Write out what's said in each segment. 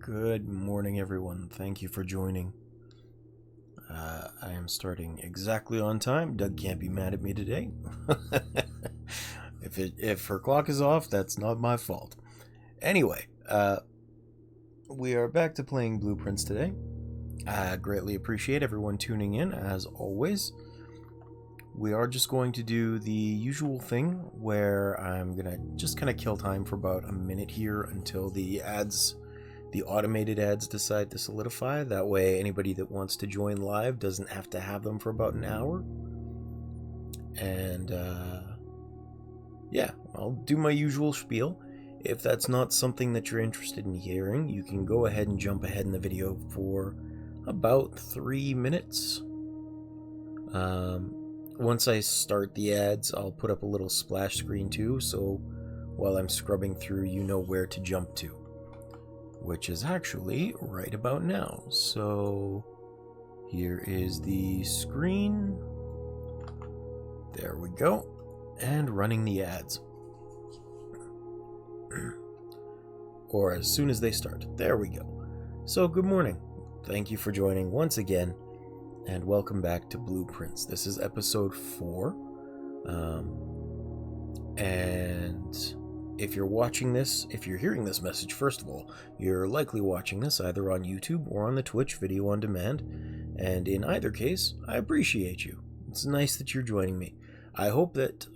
Good morning, everyone. Thank you for joining. I am starting exactly on time. Doug can't be mad at me today. If her clock is off, that's not my fault. Anyway, we are back to playing Blueprints today. I greatly appreciate everyone tuning in, as always. We are just going to do the usual thing where I'm gonna just kind of kill time for about a minute here until the automated ads decide to solidify. That way anybody that wants to join live doesn't have to have them for about an hour. And yeah, I'll do my usual spiel. If that's not something that you're interested in hearing, you can go ahead and jump ahead in the video for about 3 minutes. Once I start the ads, I'll put up a little splash screen too, so while I'm scrubbing through, you know where to jump to, which is actually right about now. So here is the screen. There we go. And running the ads. Or as soon as they start. There we go. So good morning. Thank you for joining once again. And welcome back to Blueprints. This is episode 4. And if you're watching this, if you're hearing this message, first of all, you're likely watching this either on YouTube or on the Twitch video on demand. And in either case, I appreciate you. It's nice that you're joining me. I hope that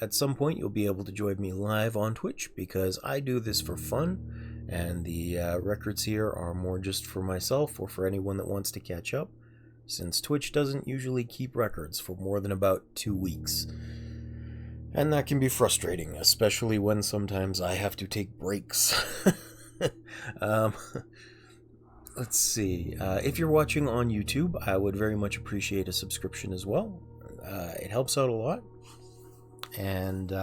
at some point you'll be able to join me live on Twitch, because I do this for fun. And the records here are more just for myself or for anyone that wants to catch up, since Twitch doesn't usually keep records for more than about 2 weeks. And that can be frustrating, especially when sometimes I have to take breaks. Let's see. If you're watching on YouTube, I would very much appreciate a subscription as well. It helps out a lot. And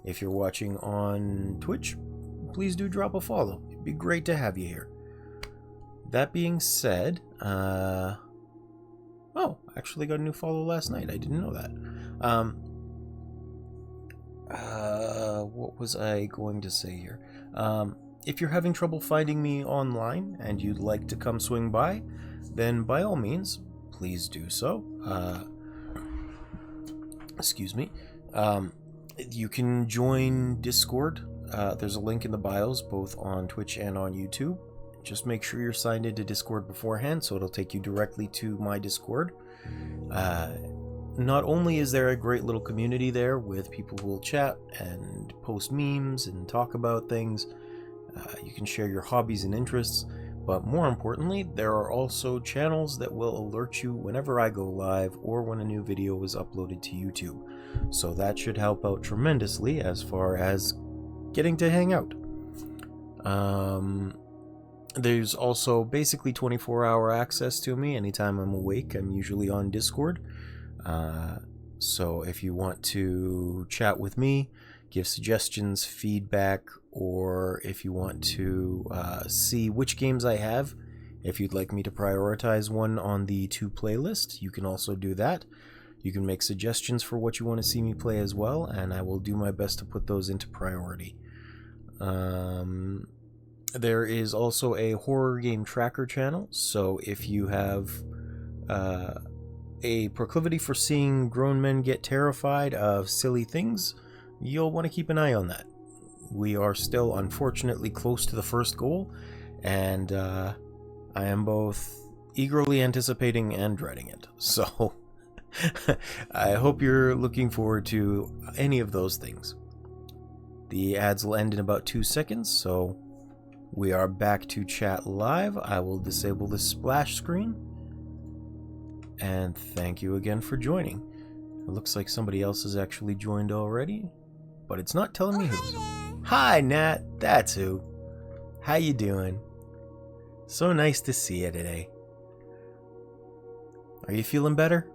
if you're watching on Twitch, please do drop a follow. It'd be great to have you here. That being said, oh, I actually got a new follow last night. I didn't know that. What was I going to say here? If you're having trouble finding me online and you'd like to come swing by, then by all means, please do so. Excuse me. You can join Discord. There's a link in the bios, both on Twitch and on YouTube. Just make sure you're signed into Discord beforehand, so it'll take you directly to my Discord. Not only is there a great little community there with people who will chat and post memes and talk about things, you can share your hobbies and interests, but more importantly, there are also channels that will alert you whenever I go live or when a new video is uploaded to YouTube. So that should help out tremendously as far as getting to hang out. There's also basically 24-hour access to me. Anytime I'm awake, I'm usually on Discord. So if you want to chat with me, give suggestions, feedback, or if you want to see which games I have, if you'd like me to prioritize one on the to playlist, you can also do that. You can make suggestions for what you want to see me play as well, and I will do my best to put those into priority. There is also a horror game tracker channel, so if you have a proclivity for seeing grown men get terrified of silly things, you'll want to keep an eye on that. We are still unfortunately close to the first goal, and I am both eagerly anticipating and dreading it. So I hope you're looking forward to any of those things. The ads will end in about 2 seconds, so we are back to chat live. I will disable the splash screen. And thank you again for joining. It looks like somebody else has actually joined already, but it's not telling me who. Hi, Nat. That's who. How you doing? So nice to see you today. Are you feeling better?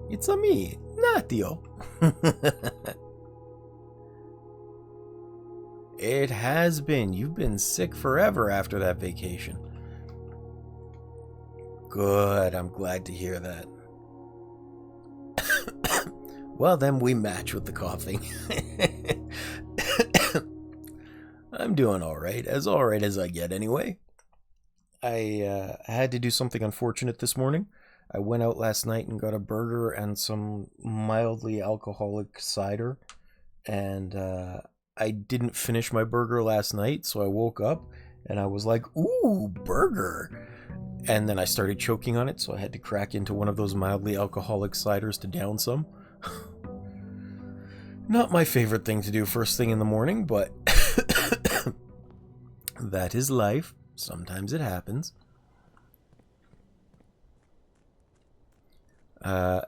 It's a me, Natio. It has been. You've been sick forever after that vacation. Good, I'm glad to hear that. Well, then we match with the coughing. I'm doing alright as I get anyway. I had to do something unfortunate this morning. I went out last night and got a burger and some mildly alcoholic cider, and I didn't finish my burger last night, so I woke up and I was like, ooh, burger! And then I started choking on it, so I had to crack into one of those mildly alcoholic ciders to down some. Not my favorite thing to do first thing in the morning, but that is life. Sometimes it happens.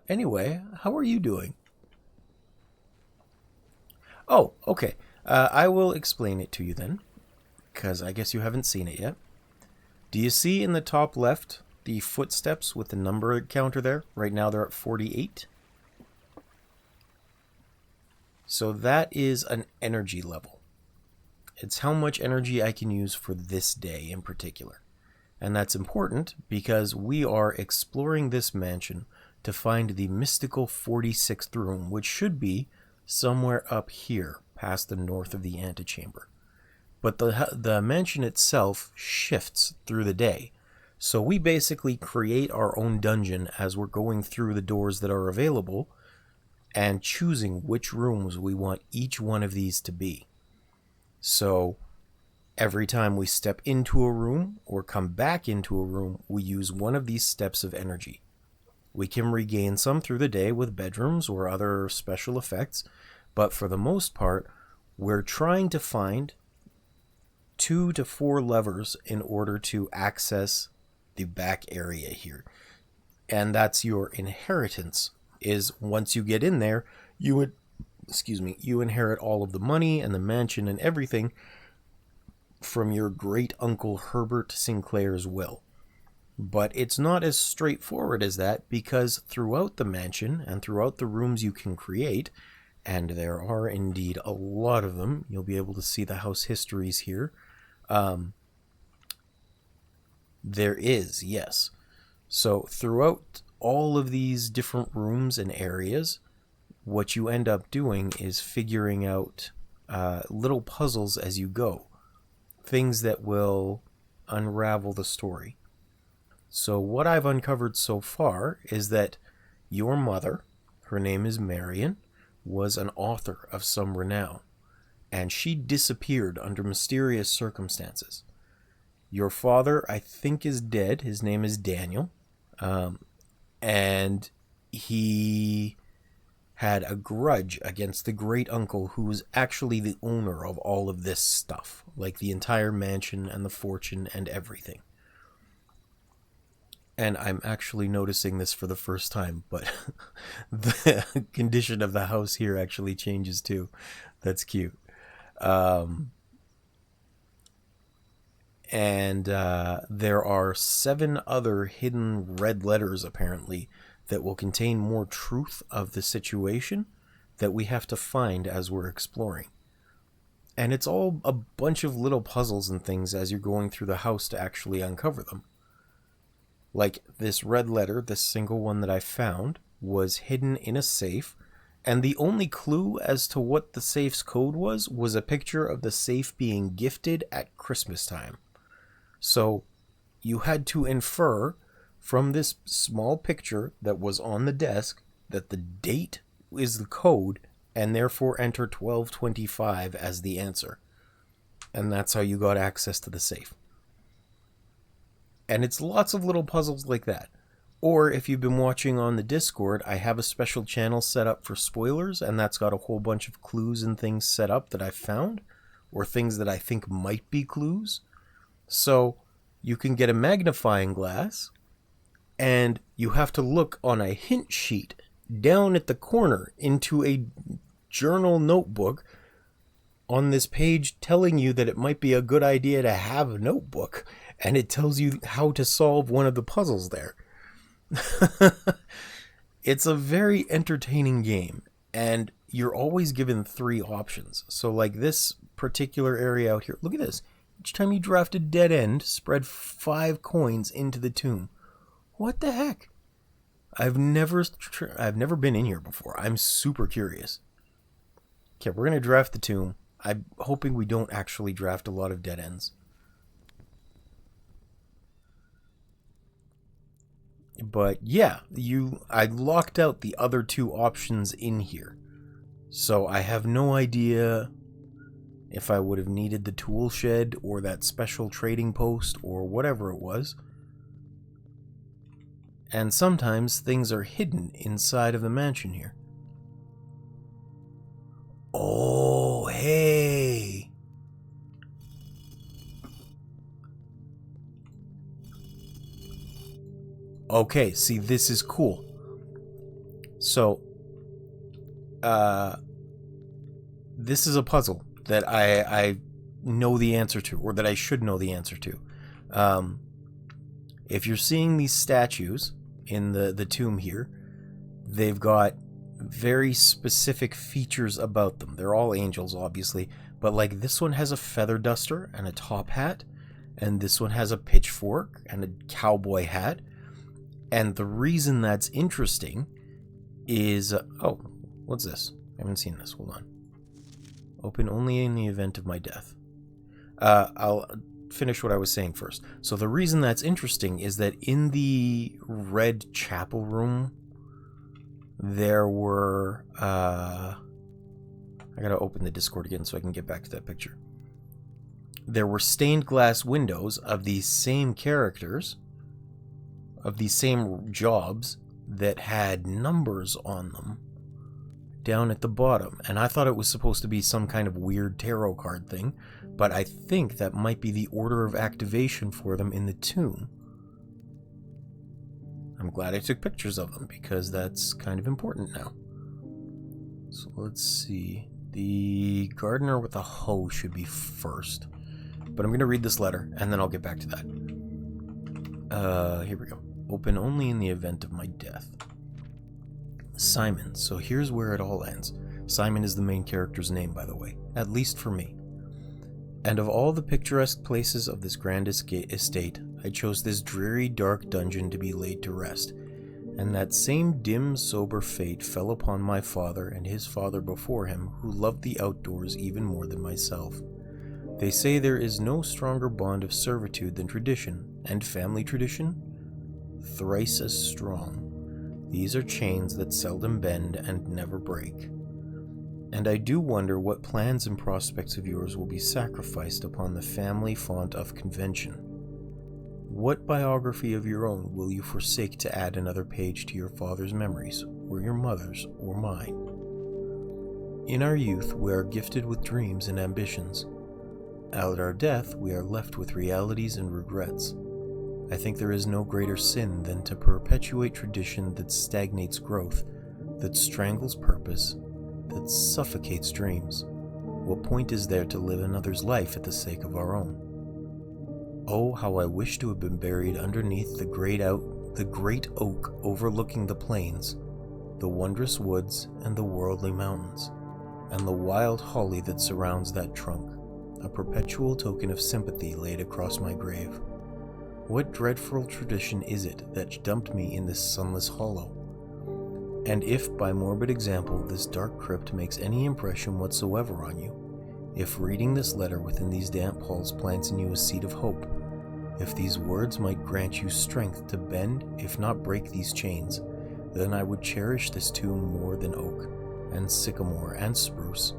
Anyway, how are you doing? Oh, okay. I will explain it to you then, because I guess you haven't seen it yet. Do you see in the top left the footsteps with the number counter there? Right now they're at 48. So that is an energy level. It's how much energy I can use for this day in particular. And that's important because we are exploring this mansion to find the mystical 46th room, which should be somewhere up here past the north of the antechamber. But the mansion itself shifts through the day. So we basically create our own dungeon as we're going through the doors that are available and choosing which rooms we want each one of these to be. So every time we step into a room or come back into a room, we use one of these steps of energy. We can regain some through the day with bedrooms or other special effects, but for the most part, we're trying to find 2 to 4 levers in order to access the back area here. And that's your inheritance, is once you get in there, you inherit all of the money and the mansion and everything from your great uncle Herbert Sinclair's will. But it's not as straightforward as that, because throughout the mansion and throughout the rooms you can create, and there are indeed a lot of them, you'll be able to see the house histories here. There is, yes. So throughout all of these different rooms and areas, what you end up doing is figuring out little puzzles as you go. Things that will unravel the story. So what I've uncovered so far is that your mother, her name is Marion, was an author of some renown, and she disappeared under mysterious circumstances. Your father, I think, is dead. His name is Daniel, and he had a grudge against the great uncle who was actually the owner of all of this stuff, like the entire mansion and the fortune and everything. And I'm actually noticing this for the first time, but the condition of the house here actually changes too. That's cute. And there are 7 other hidden red letters, apparently, that will contain more truth of the situation that we have to find as we're exploring. And it's all a bunch of little puzzles and things as you're going through the house to actually uncover them. Like this red letter, this single one that I found, was hidden in a safe, and the only clue as to what the safe's code was a picture of the safe being gifted at Christmas time. So you had to infer from this small picture that was on the desk that the date is the code, and therefore enter 1225 as the answer. And that's how you got access to the safe. And it's lots of little puzzles like that. Or if you've been watching on the Discord, I have a special channel set up for spoilers, and that's got a whole bunch of clues and things set up that I've found, or things that I think might be clues. So you can get a magnifying glass, and you have to look on a hint sheet down at the corner into a journal notebook on this page telling you that it might be a good idea to have a notebook, and it tells you how to solve one of the puzzles there. It's a very entertaining game, and you're always given 3 options. So like this particular area out here, look at this. Each time you draft a dead end, spread 5 coins into the tomb. What the heck? I've never been in here before. I'm super curious. Okay, we're going to draft the tomb. I'm hoping we don't actually draft a lot of dead ends. But yeah, I locked out the other two options in here. So I have no idea if I would have needed the tool shed or that special trading post or whatever it was. And sometimes things are hidden inside of the mansion here. Oh, hey! Okay, see, this is cool. So, this is a puzzle that I know the answer to, or that I should know the answer to. If you're seeing these statues in the tomb here, they've got very specific features about them. They're all angels, obviously, but like this one has a feather duster and a top hat, and this one has a pitchfork and a cowboy hat. And the reason that's interesting is... oh, what's this? I haven't seen this. Hold on. Open only in the event of my death. I'll finish what I was saying first. So the reason that's interesting is that in the red chapel room, there were... I gotta open the Discord again so I can get back to that picture. There were stained glass windows of these same characters, of these same jobs, that had numbers on them down at the bottom. And I thought it was supposed to be some kind of weird tarot card thing, but I think that might be the order of activation for them in the tomb. I'm glad I took pictures of them because that's kind of important now. So let's see. The gardener with a hoe should be first. But I'm going to read this letter and then I'll get back to that. Here we go. Open only in the event of my death. Simon. So here's where it all ends. Simon is the main character's name, by the way. At least for me. And of all the picturesque places of this grand estate, I chose this dreary, dark dungeon to be laid to rest. And that same dim, sober fate fell upon my father and his father before him, who loved the outdoors even more than myself. They say there is no stronger bond of servitude than tradition, and family tradition? Thrice as strong. These are chains that seldom bend and never break. And I do wonder what plans and prospects of yours will be sacrificed upon the family font of convention. What biography of your own will you forsake to add another page to your father's memories, or your mother's, or mine? In our youth, we are gifted with dreams and ambitions. At our death, we are left with realities and regrets. I think there is no greater sin than to perpetuate tradition that stagnates growth, that strangles purpose, that suffocates dreams. What point is there to live another's life at the sake of our own? Oh, how I wish to have been buried underneath the great oak overlooking the plains, the wondrous woods and the worldly mountains, and the wild holly that surrounds that trunk, a perpetual token of sympathy laid across my grave. What dreadful tradition is it that dumped me in this sunless hollow? And if, by morbid example, this dark crypt makes any impression whatsoever on you, if reading this letter within these damp halls plants in you a seed of hope, if these words might grant you strength to bend, if not break these chains, then I would cherish this tomb more than oak, and sycamore, and spruce,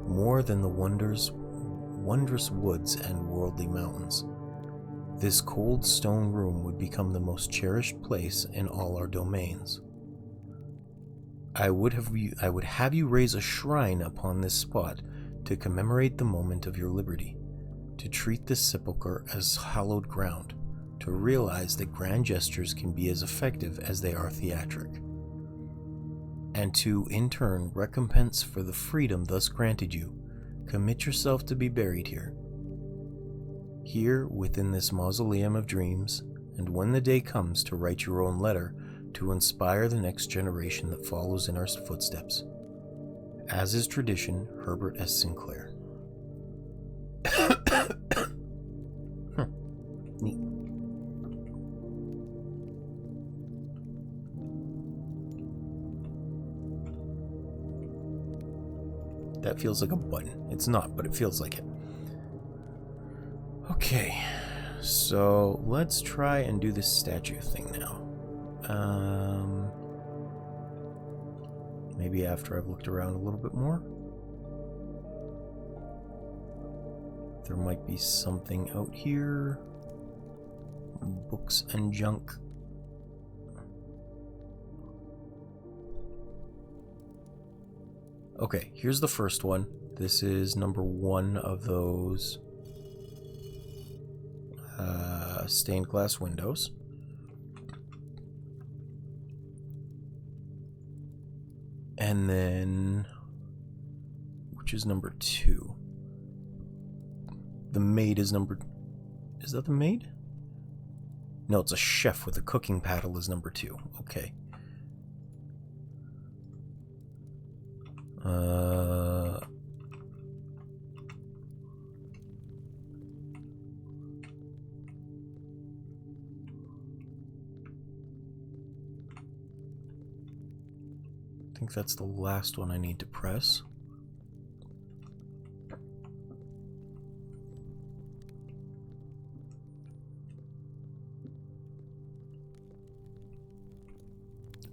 more than the wondrous woods and worldly mountains. This cold stone room would become the most cherished place in all our domains. I would have you raise a shrine upon this spot to commemorate the moment of your liberty, to treat this sepulchre as hallowed ground, to realize that grand gestures can be as effective as they are theatric, and to, in turn, recompense for the freedom thus granted you, commit yourself to be buried here. Here, within this mausoleum of dreams, and when the day comes to write your own letter, to inspire the next generation that follows in our footsteps. As is tradition, Herbert S. Sinclair. Neat. That That feels like a button. It's not, but it feels like it. Okay, so let's try and do this statue thing now. Maybe after I've looked around a little bit more. There might be something out here. Books and junk. Okay, here's the first one. This is number 1 of those stained glass windows. And then, which is number 2? The maid is number... Is that the maid? No, it's a chef with a cooking paddle is number 2. Okay. I think that's the last one I need to press.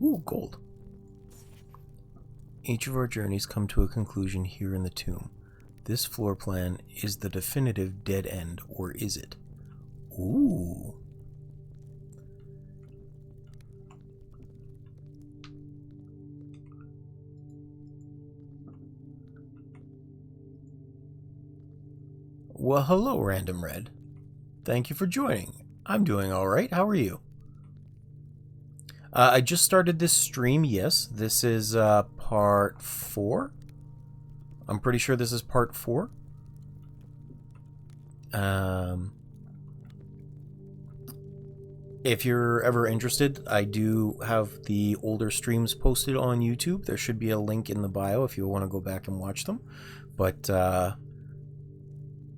Ooh, gold. Each of our journeys come to a conclusion here in the tomb. This floor plan is the definitive dead end, or is it? Ooh. Well, hello, Random Red. Thank you for joining. I'm doing alright. How are you? I just started this stream, yes. This is part 4. I'm pretty sure this is part 4. If you're ever interested, I do have the older streams posted on YouTube. There should be a link in the bio if you want to go back and watch them. But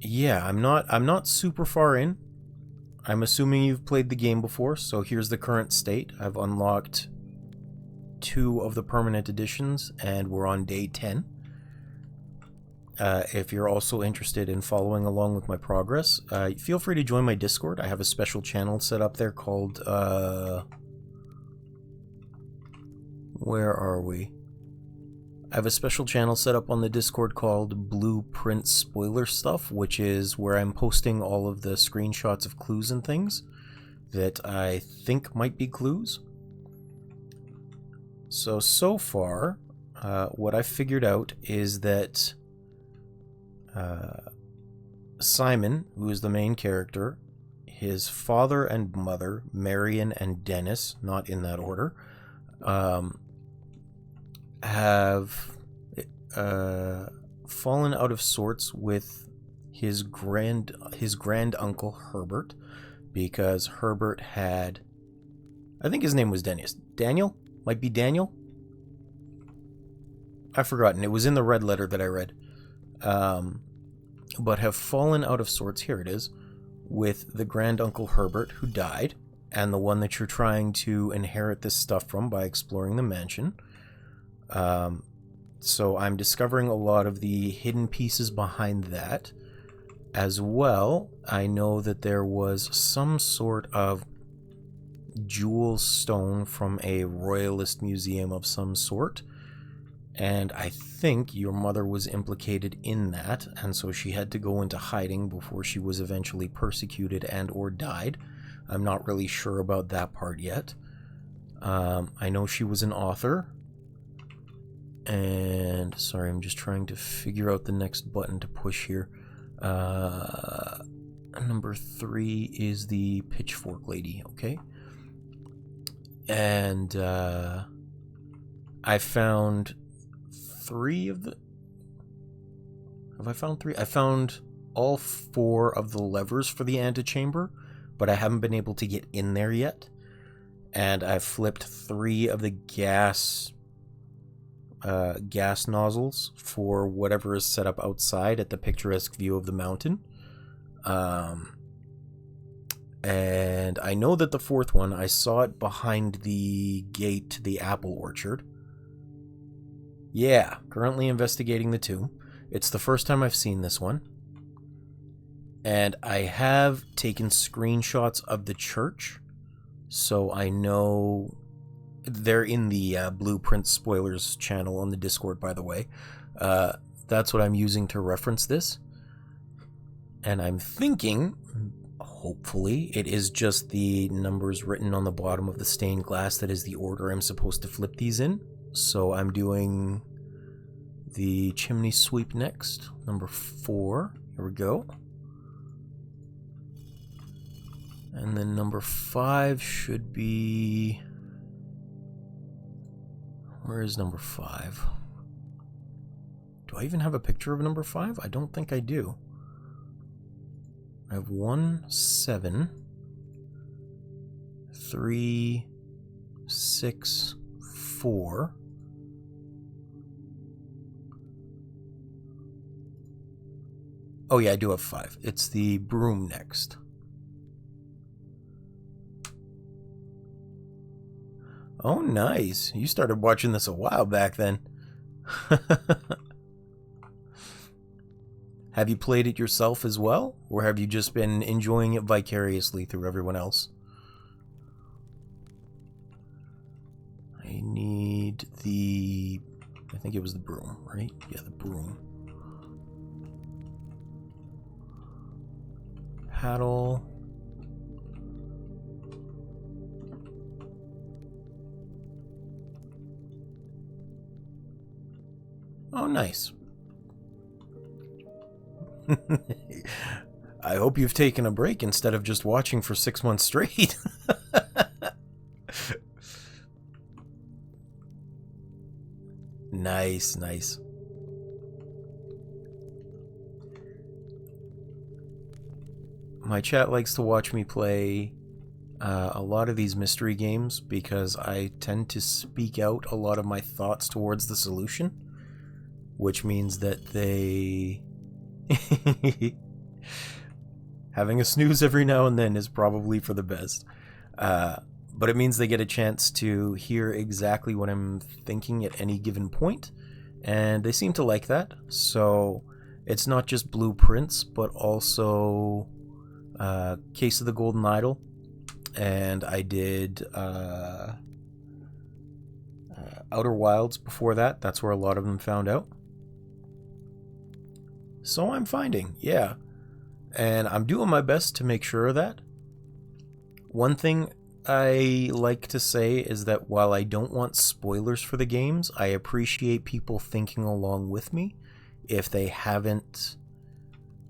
yeah, I'm not super far in. I'm assuming you've played the game before, so here's the current state. I've unlocked 2 of the permanent editions, and we're on day 10. If you're also interested in following along with my progress, feel free to join my Discord. I have a special channel set up there called, where are we? I have a special channel set up on the Discord called Blueprint Spoiler Stuff, which is where I'm posting all of the screenshots of clues and things that I think might be clues. So far, what I've figured out is that Simon, who is the main character, his father and mother, Marion and Dennis, not in that order, have fallen out of sorts with his grand uncle Herbert, because Herbert had, I think his name was Dennis. Daniel? Might be Daniel? I've forgotten. It was in the red letter that I read. But have fallen out of sorts, here it is, with the grand uncle Herbert, who died, and the one that you're trying to inherit this stuff from by exploring the mansion. So I'm discovering a lot of the hidden pieces behind that. As well, I know that there was some sort of jewel stone from a royalist museum of some sort, and I think your mother was implicated in that, and so she had to go into hiding before she was eventually persecuted and or died. I'm not really sure about that part yet. I know she was an author. And, sorry, I'm just trying to figure out the next button to push here. Number 3 is the pitchfork lady, okay? And, I found 3 of the... Have I found 3? I found all 4 of the levers for the antechamber, but I haven't been able to get in there yet. And I've flipped 3 of the gas nozzles for whatever is set up outside at the picturesque view of the mountain. And I know that the 4th one, I saw it behind the gate to the apple orchard. Yeah, currently investigating the tomb. It's the first time I've seen this one. And I have taken screenshots of the church, so I know they're in the Blueprint Spoilers channel on the Discord, by the way. That's what I'm using to reference this. And I'm thinking, hopefully, it is just the numbers written on the bottom of the stained glass that is the order I'm supposed to flip these in. So I'm doing the chimney sweep next, number 4. Here we go. And then number 5 should be... Where is number 5? Do I even have a picture of number 5? I don't think I do. I have 1, 7, 3, 6, 4. Oh yeah, I do have 5. It's the broom next. Oh, nice. You started watching this a while back then. Have you played it yourself as well? Or have you just been enjoying it vicariously through everyone else? I need the... I think it was the broom, right? Yeah, the broom. Paddle... Oh, nice. I hope you've taken a break instead of just watching for 6 months straight. Nice, nice. My chat likes to watch me play a lot of these mystery games because I tend to speak out a lot of my thoughts towards the solution, which means that they... Having a snooze every now and then is probably for the best. But it means they get a chance to hear exactly what I'm thinking at any given point, and they seem to like that. So it's not just Blueprints, but also Case of the Golden Idol, and I did Outer Wilds before that. That's where a lot of them found out. So I'm finding, yeah. And I'm doing my best to make sure of that. One thing I like to say is that while I don't want spoilers for the games, I appreciate people thinking along with me if they haven't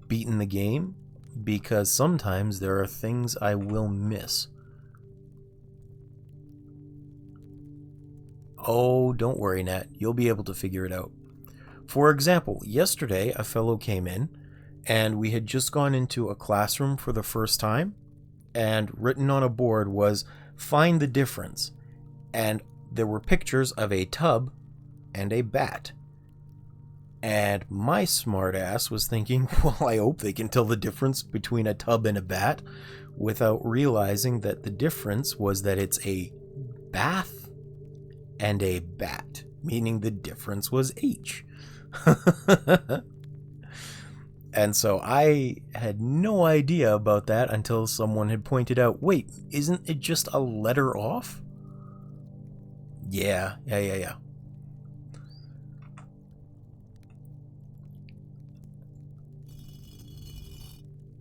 beaten the game, because sometimes there are things I will miss. Oh, don't worry, Nat. You'll be able to figure it out. For example, yesterday a fellow came in, and we had just gone into a classroom for the first time, and written on a board was, "Find the difference." And there were pictures of a tub and a bat. And my smart ass was thinking, well, I hope they can tell the difference between a tub and a bat, without realizing that the difference was that it's a bath and a bat, meaning the difference was H. And so I had no idea about that until someone had pointed out, wait, isn't it just a letter off? Yeah.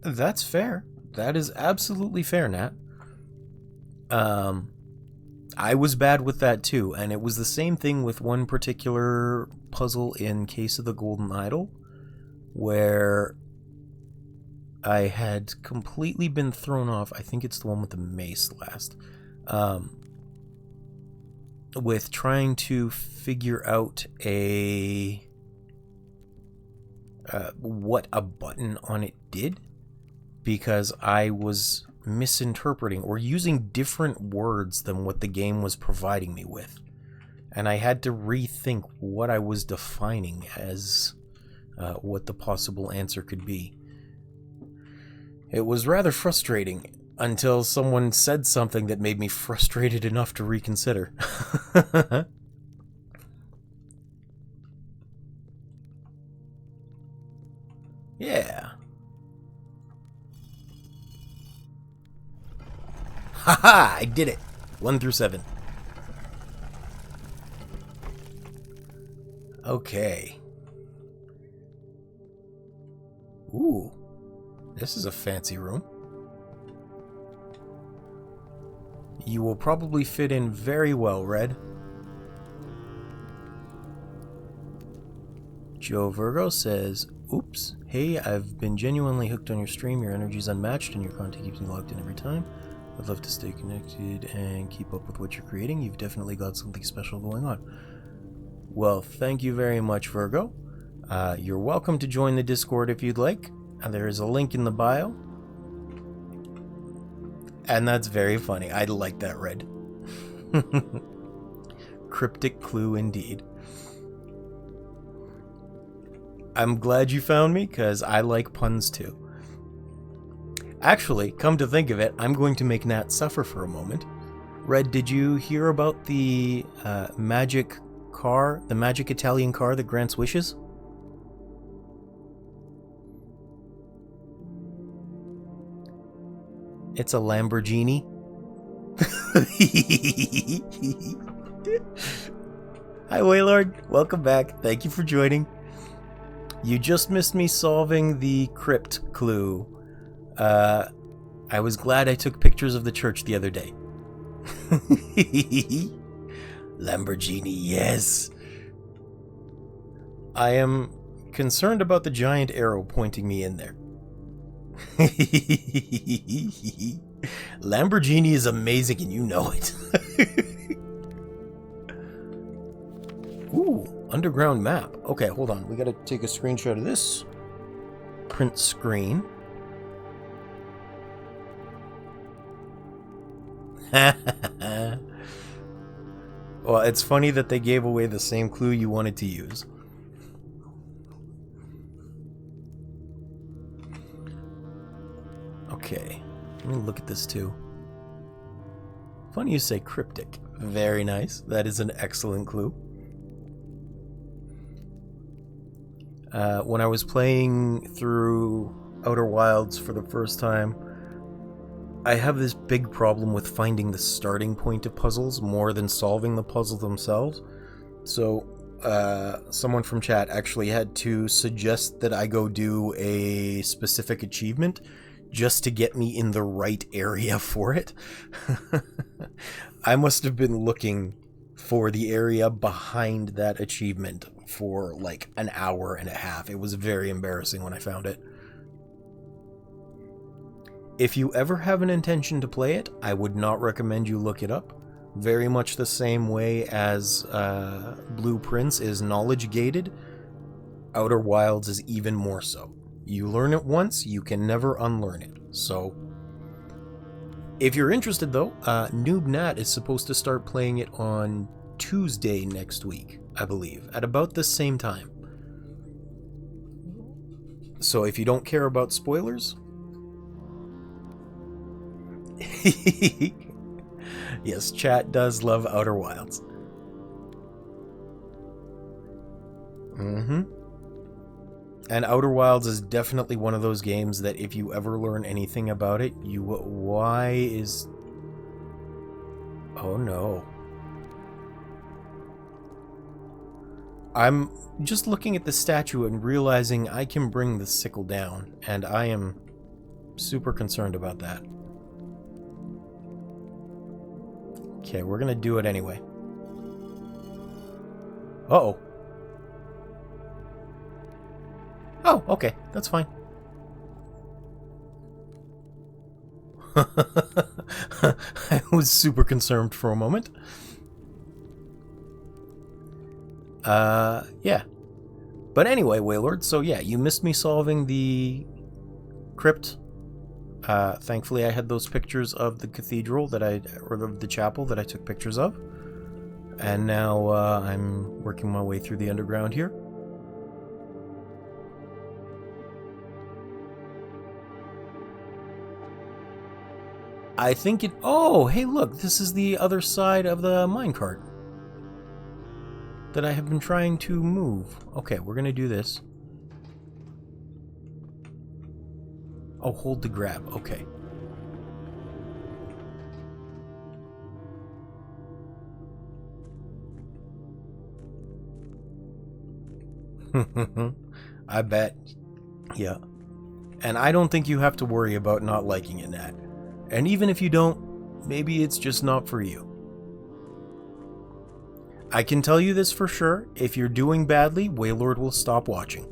That's fair. That is absolutely fair, Nat. I was bad with that too, and it was the same thing with one particular puzzle in Case of the Golden Idol, where I had completely been thrown off. I think it's the one with the mace last. With trying to figure out what a button on it did, because I was misinterpreting or using different words than what the game was providing me with. And I had to rethink what I was defining as what the possible answer could be. It was rather frustrating until someone said something that made me frustrated enough to reconsider. Haha! I did it! 1 through 7. Okay. Ooh. This is a fancy room. You will probably fit in very well, Red. Joe Virgo says, oops, hey, I've been genuinely hooked on your stream. Your energy's unmatched and your content keeps me logged in every time. I'd love to stay connected and keep up with what you're creating. You've definitely got something special going on. Well, thank you very much, Virgo. You're welcome to join the Discord if you'd like. There is a link in the bio. And that's very funny. I like that, Red. Cryptic clue indeed. I'm glad you found me, because I like puns too. Actually, come to think of it, I'm going to make Nat suffer for a moment. Red, did you hear about the magic car, the magic Italian car that grants wishes? It's a Lamborghini. Hi, Waylord. Welcome back. Thank you for joining. You just missed me solving the crypt clue. I was glad I took pictures of the church the other day. Lamborghini, yes. I am concerned about the giant arrow pointing me in there. Lamborghini is amazing and you know it. Ooh, underground map. Okay, hold on. We gotta take a screenshot of this. Print screen. Well, it's funny that they gave away the same clue you wanted to use. Okay, let me look at this too. Funny you say cryptic. Very nice. That is an excellent clue. When I was playing through Outer Wilds for the first time, I have this big problem with finding the starting point of puzzles more than solving the puzzle themselves. So, someone from chat actually had to suggest that I go do a specific achievement just to get me in the right area for it. I must have been looking for the area behind that achievement for like an hour and a half. It was very embarrassing when I found it. If you ever have an intention to play it, I would not recommend you look it up. Very much the same way as Blueprints is knowledge gated, Outer Wilds is even more so. You learn it once, you can never unlearn it. So, if you're interested though, Noob Nat is supposed to start playing it on Tuesday next week, I believe, at about the same time. So if you don't care about spoilers... Yes, chat does love Outer Wilds. And Outer Wilds is definitely one of those games that if you ever learn anything about it, you... Why is... Oh no. I'm just looking at the statue and realizing I can bring the sickle down, and I am super concerned about that. Okay, we're gonna do it anyway. Uh-oh. Oh, okay, that's fine. I was super concerned for a moment. Yeah. But anyway, Waylord, so yeah, you missed me solving the crypt. Thankfully I had those pictures of the cathedral that or the chapel that I took pictures of. And now, I'm working my way through the underground here. I think it... Oh, hey look, this is the other side of the minecart that I have been trying to move. Okay, we're gonna do this. Oh, hold the grab. Okay. I bet. Yeah. And I don't think you have to worry about not liking it, Nat. And even if you don't, maybe it's just not for you. I can tell you this for sure. If you're doing badly, Waylord will stop watching.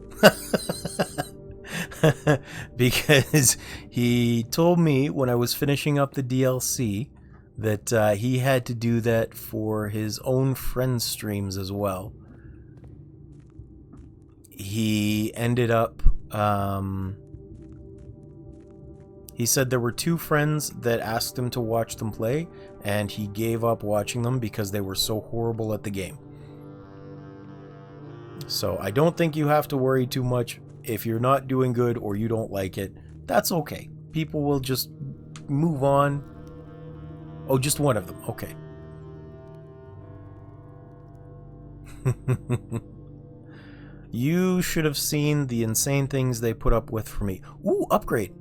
Because he told me when I was finishing up the DLC that he had to do that for his own friends' streams as well. He ended up... he said there were 2 friends that asked him to watch them play, and he gave up watching them because they were so horrible at the game. So I don't think you have to worry too much. If you're not doing good or you don't like it, that's okay. People will just move on. Oh, just one of them. Okay. You should have seen the insane things they put up with for me. Ooh, upgrade.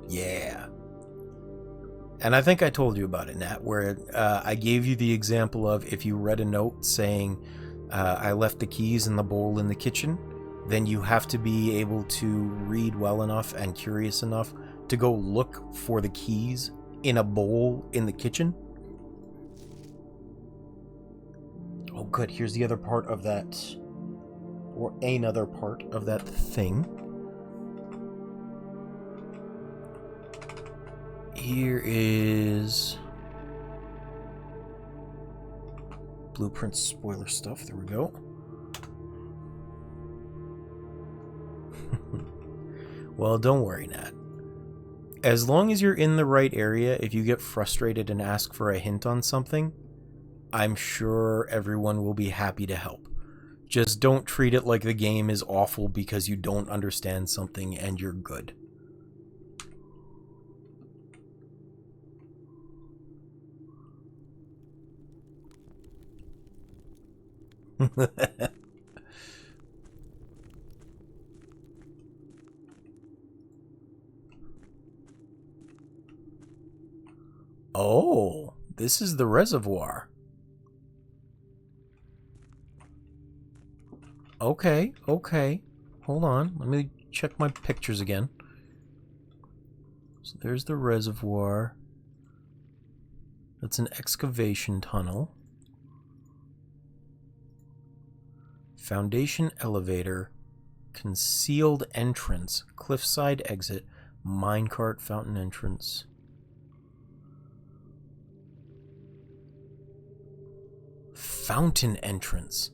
Yeah. And I think I told you about it, Nat, where I gave you the example of if you read a note saying, I left the keys in the bowl in the kitchen, then you have to be able to read well enough and curious enough to go look for the keys in a bowl in the kitchen. Oh, good. Here's the other part of that, or another part of that thing. Here is blueprint spoiler stuff. There we go. Well, don't worry, Nat. As long as you're in the right area, if you get frustrated and ask for a hint on something, I'm sure everyone will be happy to help. Just don't treat it like the game is awful because you don't understand something and you're good. Oh, this is the reservoir. Okay, okay. Hold on. Let me check my pictures again. So there's the reservoir. That's an excavation tunnel. Foundation elevator. Concealed entrance. Cliffside exit. Minecart fountain entrance. Fountain entrance.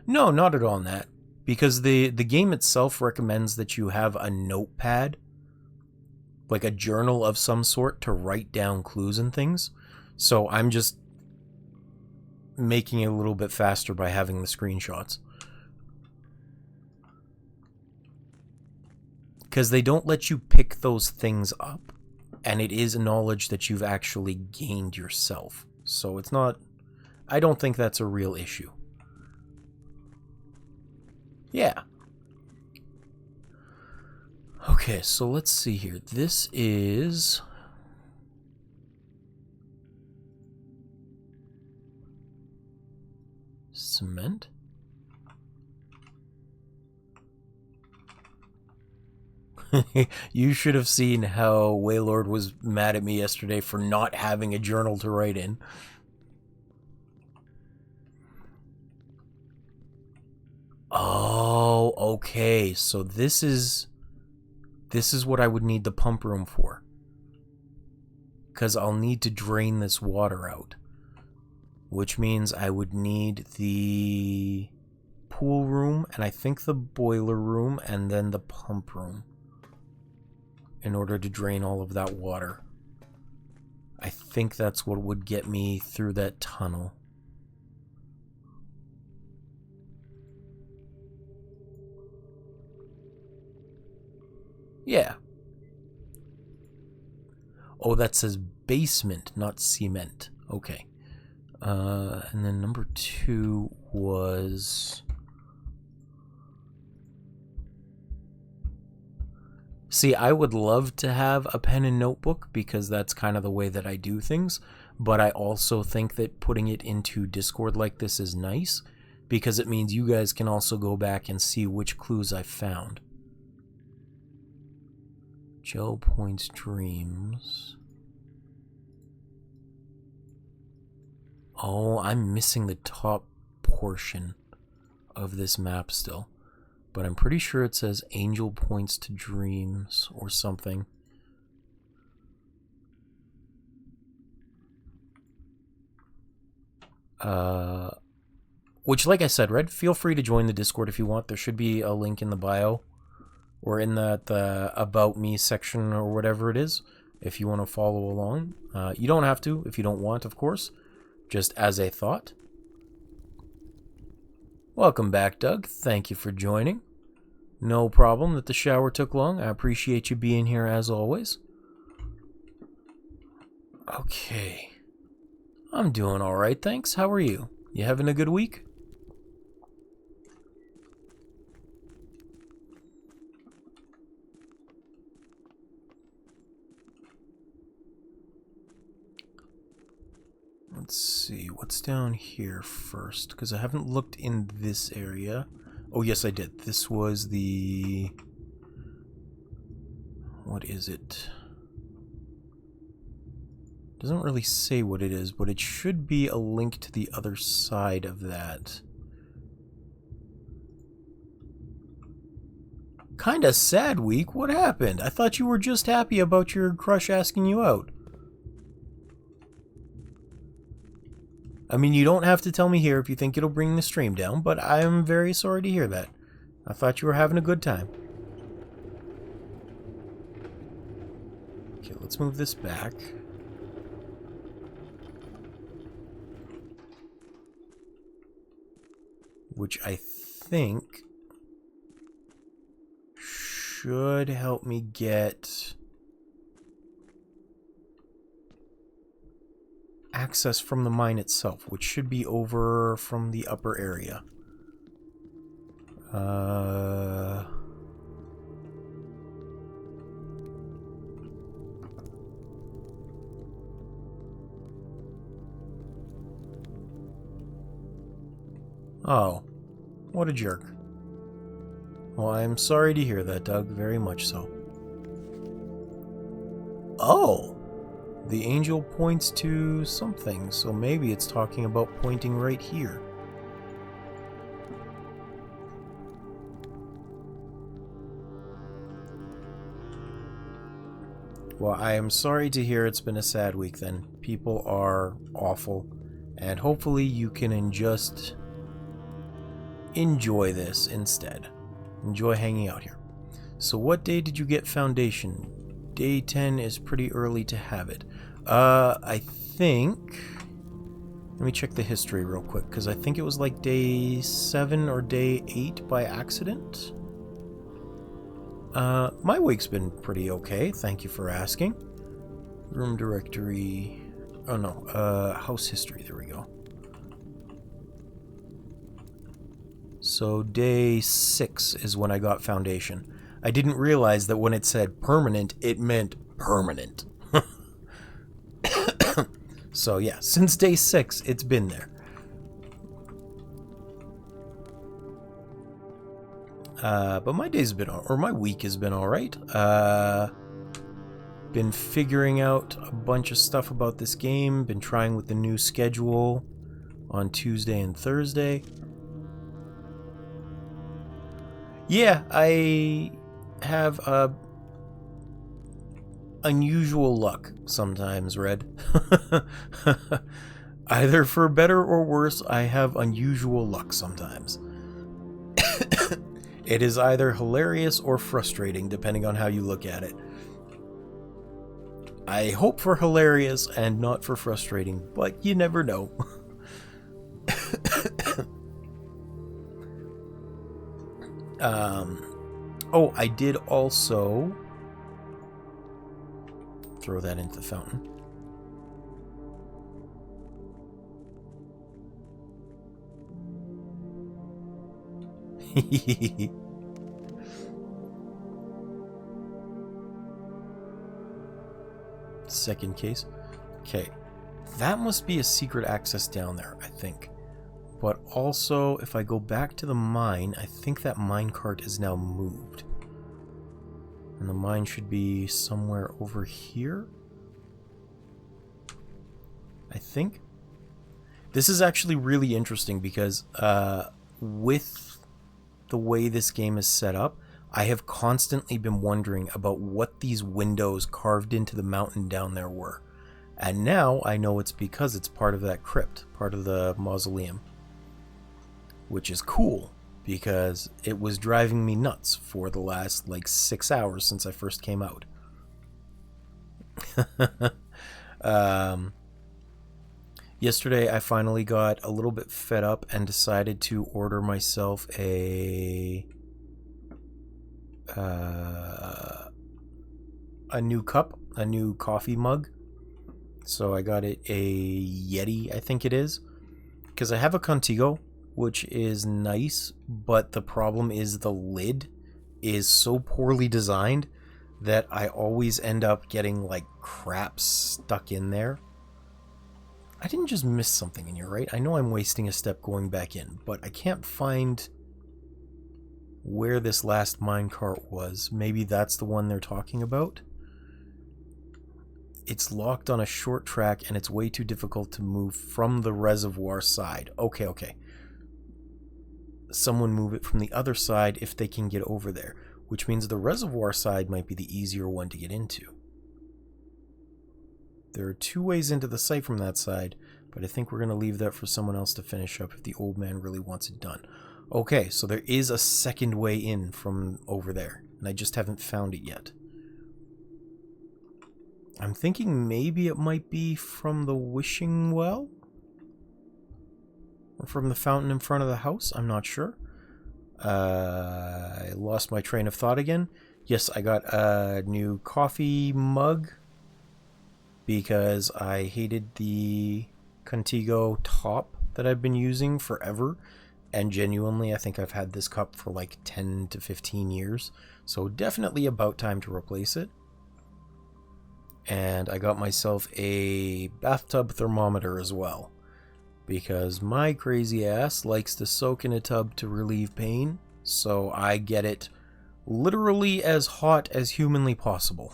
No, not at all, Nat. Because the game itself recommends that you have a notepad, like a journal of some sort, to write down clues and things. So I'm just making it a little bit faster by having the screenshots. Because they don't let you pick those things up, and it is knowledge that you've actually gained yourself. So it's not... I don't think that's a real issue. Yeah. Okay, so let's see here. This is... cement? You should have seen how Waylord was mad at me yesterday for not having a journal to write in. Oh, okay. So this is what I would need the pump room for. Because I'll need to drain this water out. Which means I would need the pool room, and I think the boiler room, and then the pump room, in order to drain all of that water. I think that's what would get me through that tunnel. Yeah. Oh, that says basement, not cement. Okay. And then number 2 was... See, I would love to have a pen and notebook because that's kind of the way that I do things, but I also think that putting it into Discord like this is nice because it means you guys can also go back and see which clues I found. Joe Point's dreams. Oh, I'm missing the top portion of this map still. But I'm pretty sure it says Angel Points to Dreams or something. Which, like I said, Red, feel free to join the Discord if you want. There should be a link in the bio or in the About Me section or whatever it is if you want to follow along. You don't have to if you don't want, of course. Just as a thought. Welcome back, Doug. Thank you for joining. No problem that the shower took long. I appreciate you being here as always. Okay. I'm doing alright, thanks. How are you? You having a good week? Let's see, what's down here first? Because I haven't looked in this area. Oh, yes, I did. This was the... What is it? Doesn't really say what it is, but it should be a link to the other side of that. Kinda sad week. What happened? I thought you were just happy about your crush asking you out. I mean, you don't have to tell me here if you think it'll bring the stream down, but I'm very sorry to hear that. I thought you were having a good time. Okay, let's move this back. Which I think should help me get access from the mine itself, which should be over from the upper area. Oh, what a jerk. Well, I'm sorry to hear that, Doug, very much so. Oh! The angel points to something, so maybe it's talking about pointing right here. Well, I am sorry to hear it's been a sad week then. People are awful, and hopefully you can just enjoy this instead. Enjoy hanging out here. So what day did you get Foundation? Day 10 is pretty early to have it. I think... Let me check the history real quick, because I think it was like day 7 or day 8 by accident. My week's been pretty okay, thank you for asking. Room directory... Oh no, house history, there we go. So day 6 is when I got Foundation. I didn't realize that when it said permanent, it meant permanent. So yeah, since day 6, it's been there. But my day's been, or my week has been alright. Been figuring out a bunch of stuff about this game. Been trying with the new schedule on Tuesday and Thursday. Yeah, I have unusual luck sometimes, Red. Either for better or worse, I have unusual luck sometimes. It is either hilarious or frustrating, depending on how you look at it. I hope for hilarious and not for frustrating, but you never know. Oh, I did also throw that into the fountain. second case. Okay, that must be a secret access down there, I think. But also, if I go back to the mine, I think that minecart is now moved. And the mine should be somewhere over here, I think. This is actually really interesting because with the way this game is set up, I have constantly been wondering about what these windows carved into the mountain down there were. And now I know it's because it's part of that crypt, part of the mausoleum. Which is cool, because it was driving me nuts for the last, like, 6 hours since I first came out. Yesterday I finally got a little bit fed up and decided to order myself a new cup, a new coffee mug. So I got it a Yeti, I think it is, because I have a Contigo, which is nice, but the problem is the lid is so poorly designed that I always end up getting like crap stuck in there. I didn't just miss something in here, right? I know I'm wasting a step going back in, but I can't find where this last minecart was. Maybe that's the one they're talking about. It's locked on a short track and it's way too difficult to move from the reservoir side. Okay. Someone move it from the other side if they can get over there, which means the reservoir side might be the easier one to get into. There are 2 ways into the site from that side, but I think we're going to leave that for someone else to finish up if the old man really wants it done. Okay, so there is a second way in from over there, and I just haven't found it yet. I'm thinking maybe it might be from the wishing well? Or from the fountain in front of the house? I'm not sure. I lost my train of thought again. Yes, I got a new coffee mug because I hated the Contigo top that I've been using forever. And genuinely, I think I've had this cup for like 10 to 15 years. So definitely about time to replace it. And I got myself a bathtub thermometer as well, because my crazy ass likes to soak in a tub to relieve pain, so I get it literally as hot as humanly possible.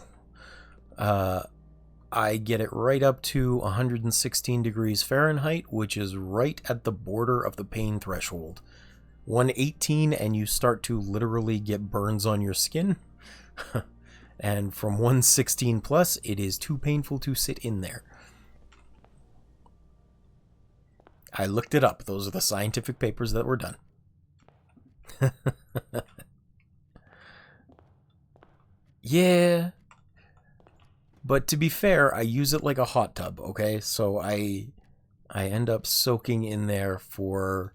I get it right up to 116 degrees Fahrenheit, which is right at the border of the pain threshold. 118 and you start to literally get burns on your skin. And from 116 plus, it is too painful to sit in there. I looked it up. Those are the scientific papers that were done. Yeah. But to be fair, I use it like a hot tub, okay? So I end up soaking in there for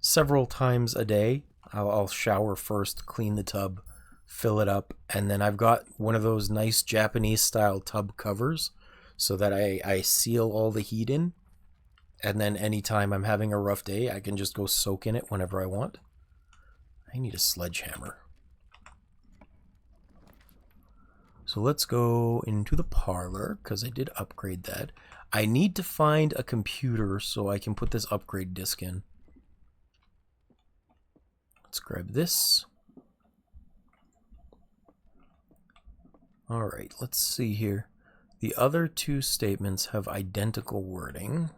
several times a day. I'll shower first, clean the tub, fill it up, and then I've got one of those nice Japanese style tub covers so that I seal all the heat in, and then anytime I'm having a rough day I can just go soak in it whenever I want. I need a sledgehammer. So let's go into the parlor, because I did upgrade that. I need to find a computer so I can put this upgrade disc in. Let's grab this. Alright, let's see here. The other 2 statements have identical wording.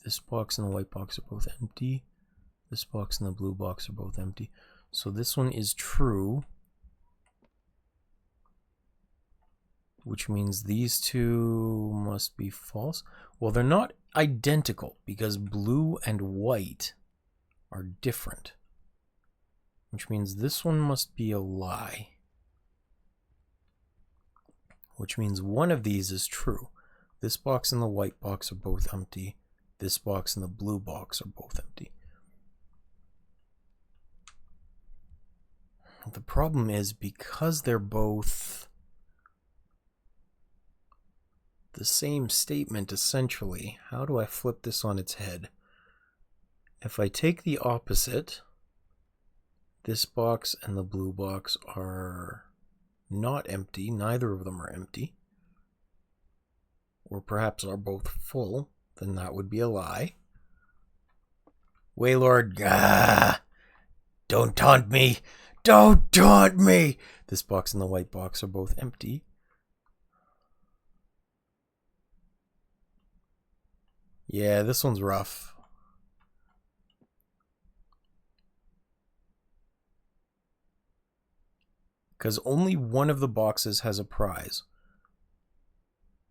This box and the white box are both empty. This box and the blue box are both empty. So this one is true, which means these 2 must be false. Well, they're not identical because blue and white are different, which means this one must be a lie. Which means one of these is true. This box and the white box are both empty. This box and the blue box are both empty. The problem is, because they're both the same statement essentially, how do I flip this on its head? If I take the opposite, this box and the blue box are not empty. Neither of them are empty. or perhaps are both full, then that would be a lie. Waylord, don't taunt me! Don't taunt me! This box and the white box are both empty. Yeah, this one's rough. Because only one of the boxes has a prize.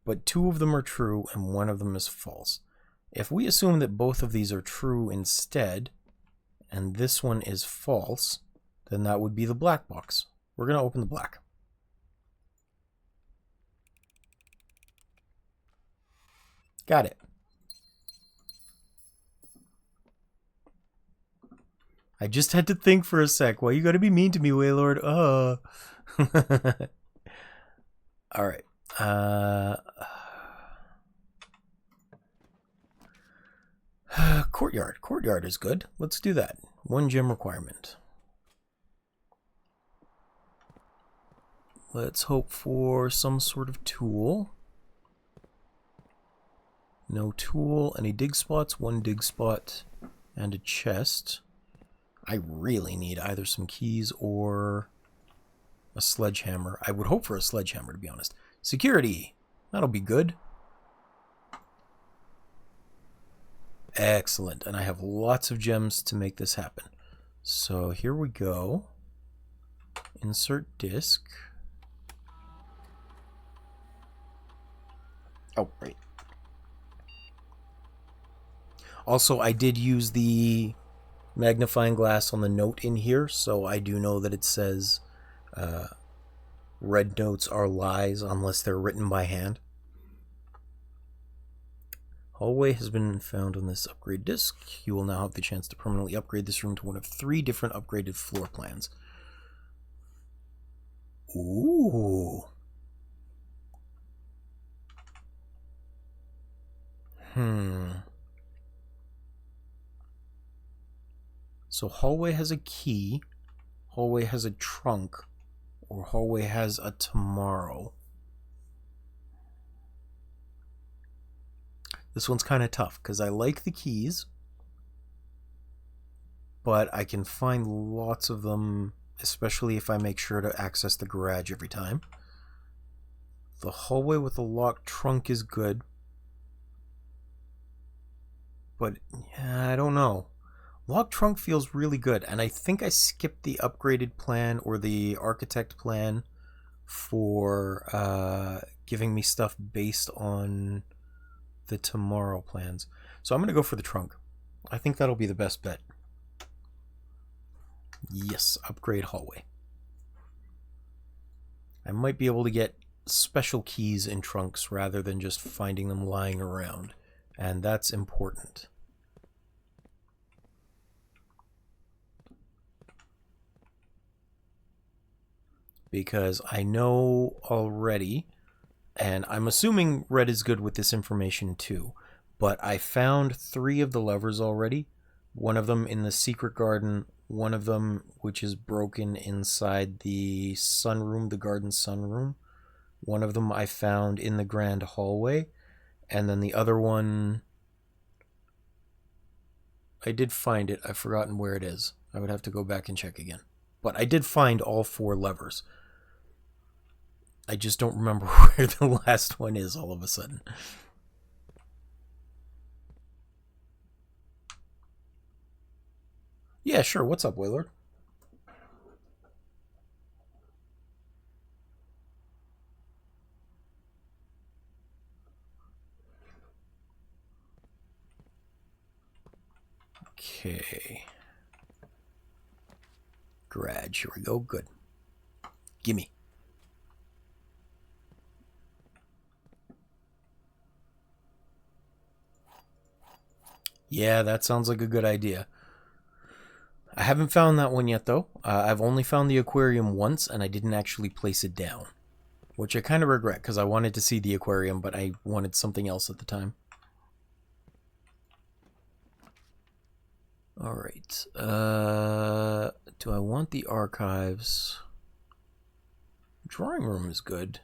But two of them are true and one of them is false. If we assume that both of these are true instead, and this one is false, then that would be the black box. We're going to open the black. Got it. I just had to think for a sec. Why you gotta be mean to me, Waylord? Alright. Courtyard. Courtyard is good. Let's do that. 1 gem requirement. Let's hope for some sort of tool. No tool. Any dig spots? 1 dig spot and a chest. I really need either some keys or a sledgehammer. I would hope for a sledgehammer, to be honest. Security. That'll be good. Excellent. And I have lots of gems to make this happen. So here we go. Insert disk. Oh, right. Also, I did use the magnifying glass on the note in here, so I do know that it says red notes are lies unless they're written by hand. Hallway has been found on this upgrade disk. You will now have the chance to permanently upgrade this room to one of 3 different upgraded floor plans. Ooh. So hallway has a key, hallway has a trunk, or hallway has a tomorrow. This one's kind of tough because I like the keys, but I can find lots of them, especially if I make sure to access the garage every time. The hallway with the locked trunk is good, but yeah, I don't know. Locked trunk feels really good, and I think I skipped the upgraded plan or the architect plan for giving me stuff based on the tomorrow plans. So I'm going to go for the trunk. I think that'll be the best bet. Yes, upgrade hallway. I might be able to get special keys in trunks rather than just finding them lying around, and that's important. Because I know already, and I'm assuming red is good with this information too, but I found 3 of the levers already. One of them in the secret garden, one of them which is broken inside the sunroom, the garden sunroom. One of them I found in the grand hallway, and then the other one, I did find it. I've forgotten where it is. I would have to go back and check again. But I did find all 4 levers. I just don't remember where the last one is all of a sudden. Yeah, sure. What's up, Waylord? Okay. Garage. Here we go. Good. Gimme. Yeah, that sounds like a good idea. I haven't found that one yet, though. I've only found the aquarium once, and I didn't actually place it down. Which I kind of regret, because I wanted to see the aquarium, but I wanted something else at the time. Alright. Do I want the archives? Drawing room is good.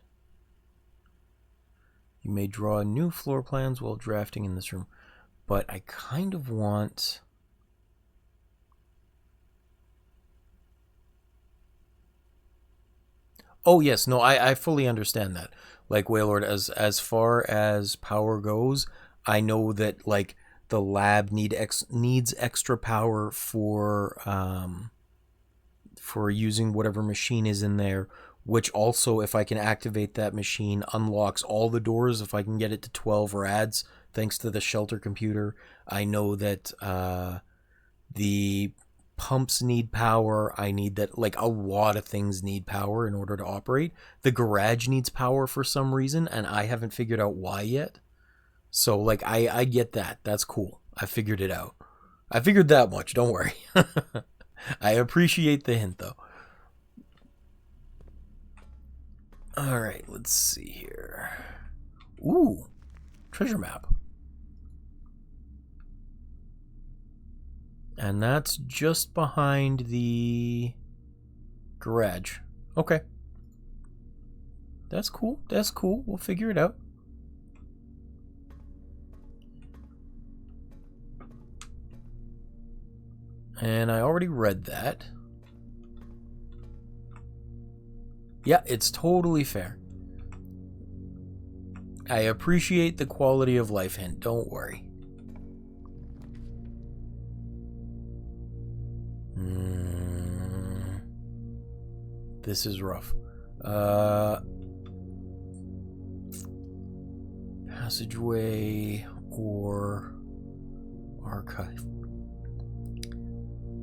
You may draw new floor plans while drafting in this room. But I kind of want... Oh, yes. No, I fully understand that. Like, Waylord, as far as power goes, I know that, like, the lab needs extra power for using whatever machine is in there, which also, if I can activate that machine, unlocks all the doors if I can get it to 12 rads, thanks to the shelter computer. I know that the pumps need power. I need that, like, a lot of things need power in order to operate. The garage needs power for some reason, and I haven't figured out why yet. So, like, I get that. That's cool. I figured it out. I figured that much, don't worry. I appreciate the hint, though. Alright, let's see here. Ooh, treasure map. And that's just behind the garage. Okay. That's cool. That's cool. We'll figure it out. And I already read that. Yeah, it's totally fair. I appreciate the quality of life hint. Don't worry. This is rough. Passageway or archive.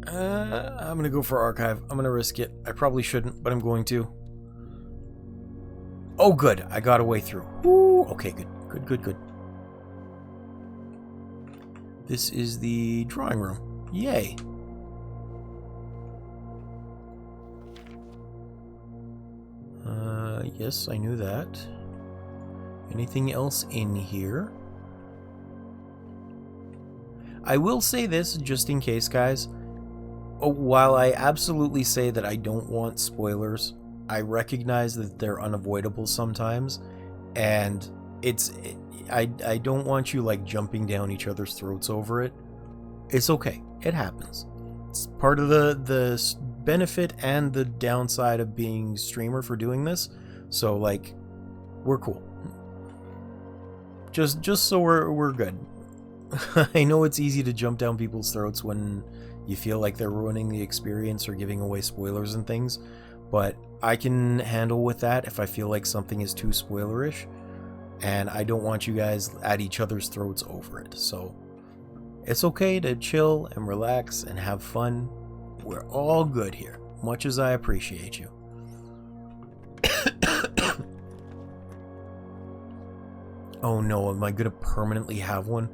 I'm gonna go for archive. I'm gonna risk it. I probably shouldn't, but I'm going to. Oh, good. I got a way through. Woo. Okay, good. Good, good, good. This is the drawing room. Yay. Yes, I knew that. Anything else in here? I will say this, just in case, guys. While I absolutely say that I don't want spoilers, I recognize that they're unavoidable sometimes, and I don't want you, like, jumping down each other's throats over it. It's okay. It happens. It's part of the benefit and the downside of being streamer for doing this. So, like, we're cool. Just so we're good. I know it's easy to jump down people's throats when you feel like they're ruining the experience or giving away spoilers and things, but I can handle with that if I feel like something is too spoilerish, and I don't want you guys at each other's throats over it. So it's okay to chill and relax and have fun. We're all good here, much as I appreciate you. Oh no, am I gonna permanently have one?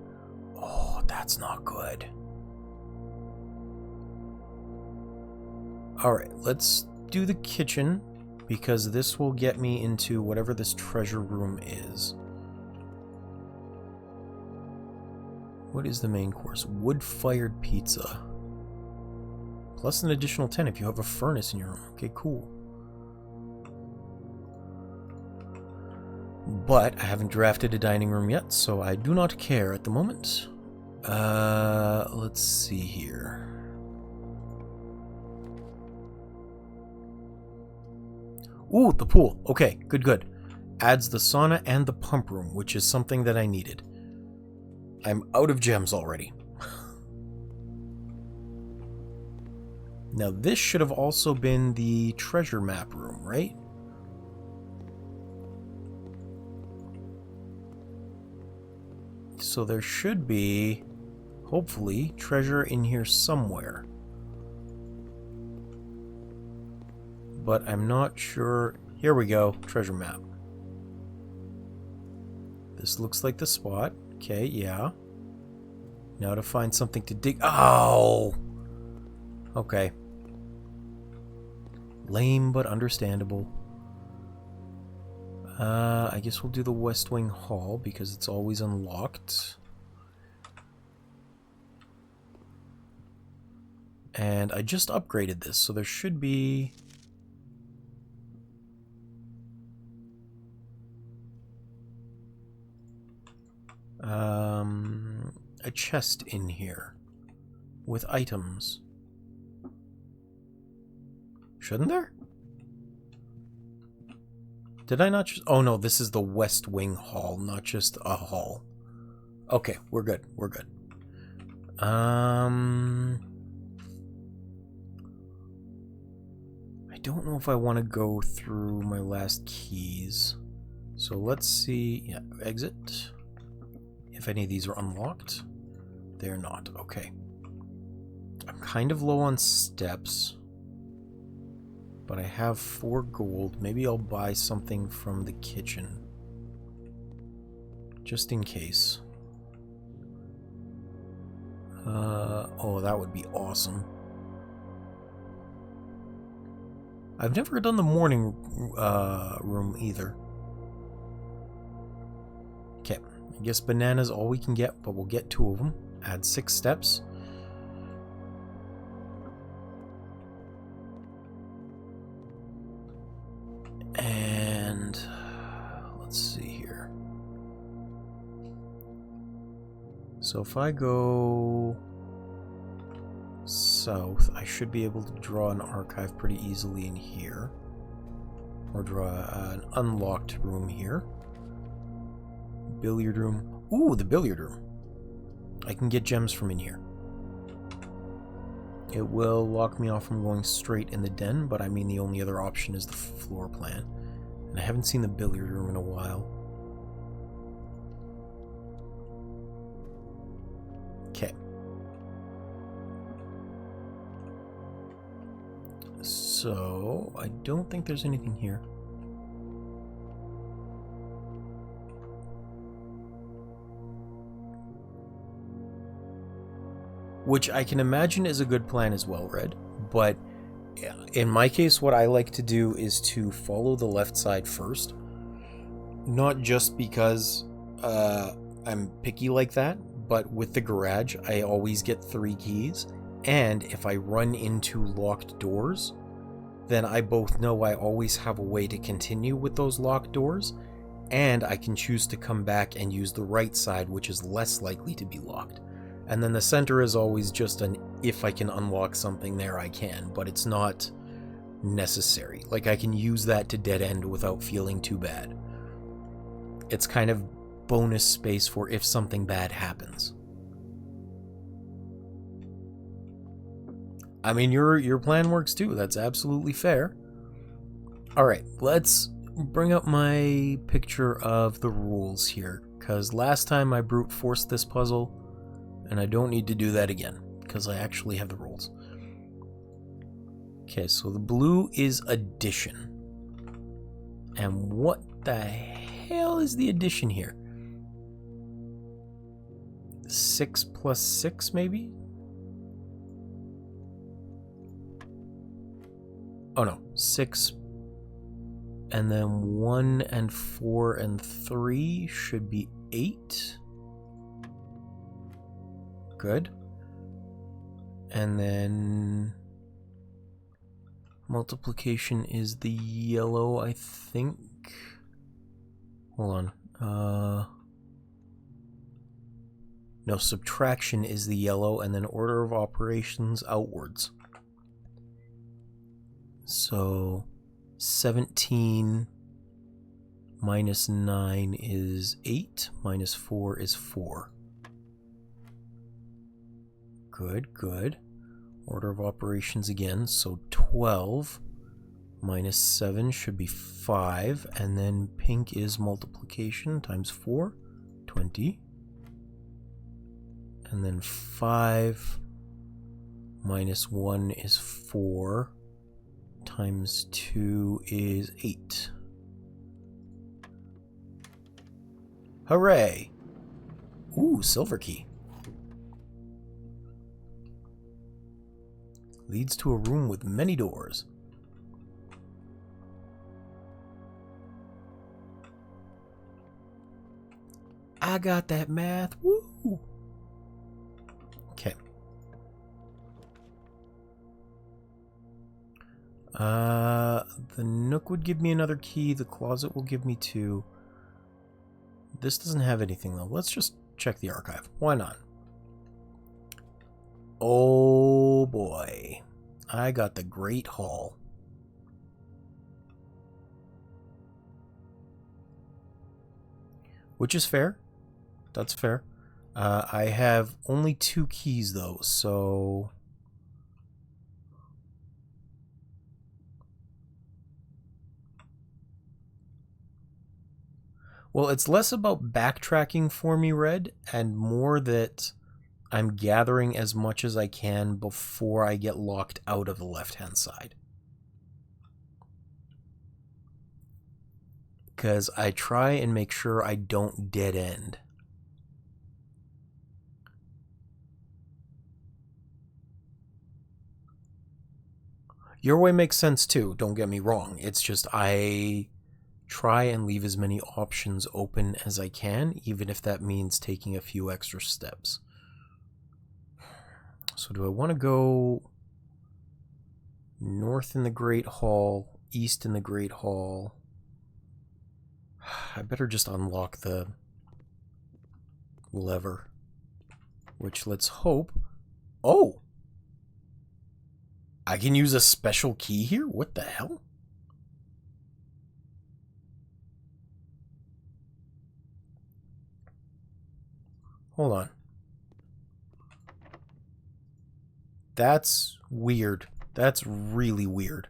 Oh, that's not good. Alright, let's do the kitchen, because this will get me into whatever this treasure room is. What is the main course? Wood-fired pizza. Plus an additional 10 if you have a furnace in your room. Okay, cool. But I haven't drafted a dining room yet, so I do not care at the moment. Let's see here. Ooh, the pool. Okay, good, good. Adds the sauna and the pump room, which is something that I needed. I'm out of gems already. Now this should have also been the treasure map room, right? So there should be, hopefully, treasure in here somewhere. But I'm not sure. Here we go, treasure map. This looks like the spot. Okay, yeah. Now to find something to dig. Oh! Okay. Lame, but understandable. I guess we'll do the West Wing Hall because it's always unlocked. And I just upgraded this, so there should be... a chest in here with items. Shouldn't there? Did I not just... Oh no, this is the West Wing Hall, not just a hall. Okay, we're good. We're good. I don't know if I want to go through my last keys. So let's see. Yeah, exit. If any of these are unlocked. They're not. Okay. I'm kind of low on steps. But I have 4 gold. Maybe I'll buy something from the kitchen. Just in case. Oh, that would be awesome. I've never done the morning room either. Okay, I guess banana's all we can get, but we'll get 2 of them. Add 6 steps. And let's see here. So if I go south, I should be able to draw an archive pretty easily in here. Or draw an unlocked room here. Billiard room. Ooh, the billiard room. I can get gems from in here. It will lock me off from going straight in the den, but I mean the only other option is the floor plan. And I haven't seen the billiard room in a while. Okay. So, I don't think there's anything here. Which I can imagine is a good plan as well, Red. But in my case, what I like to do is to follow the left side first. Not just because I'm picky like that, but with the garage, I always get 3 keys. And if I run into locked doors, then I both know I always have a way to continue with those locked doors, and I can choose to come back and use the right side, which is less likely to be locked. And then the center is always just an if I can unlock something there I can, but it's not necessary. Like I can use that to dead end without feeling too bad. It's kind of bonus space for if something bad happens. I mean, your plan works too. That's absolutely fair. Alright, let's bring up my picture of the rules here, because last time I brute forced this puzzle, and I don't need to do that again, because I actually have the rules. Okay, so the blue is addition. And what the hell is the addition here? 6 plus 6, maybe? Oh no, 6, and then 1 and 4 and 3 should be 8. Good. And then multiplication is the yellow, I think. Hold on. No, subtraction is the yellow, and then order of operations outwards. So 17 minus 9 is 8, minus 4 is 4. Good, good. Order of operations again, so 12 minus 7 should be 5, and then pink is multiplication times 4, 20. And then 5 minus 1 is 4, times 2 is 8. Hooray! Ooh, silver key. Leads to a room with many doors. I got that math. Woo! Okay. The nook would give me another key. The closet will give me 2. This doesn't have anything though. Let's just check the archive. Why not? Oh boy. I got the Great Hall. Which is fair. That's fair. I have only 2 keys though, so... Well, it's less about backtracking for me, Red, and more that I'm gathering as much as I can before I get locked out of the left-hand side. Because I try and make sure I don't dead end. Your way makes sense too, don't get me wrong. It's just I try and leave as many options open as I can, even if that means taking a few extra steps. So do I want to go north in the Great Hall, east in the Great Hall? I better just unlock the lever, which let's hope... Oh! I can use a special key here? What the hell? Hold on. That's weird. That's really weird.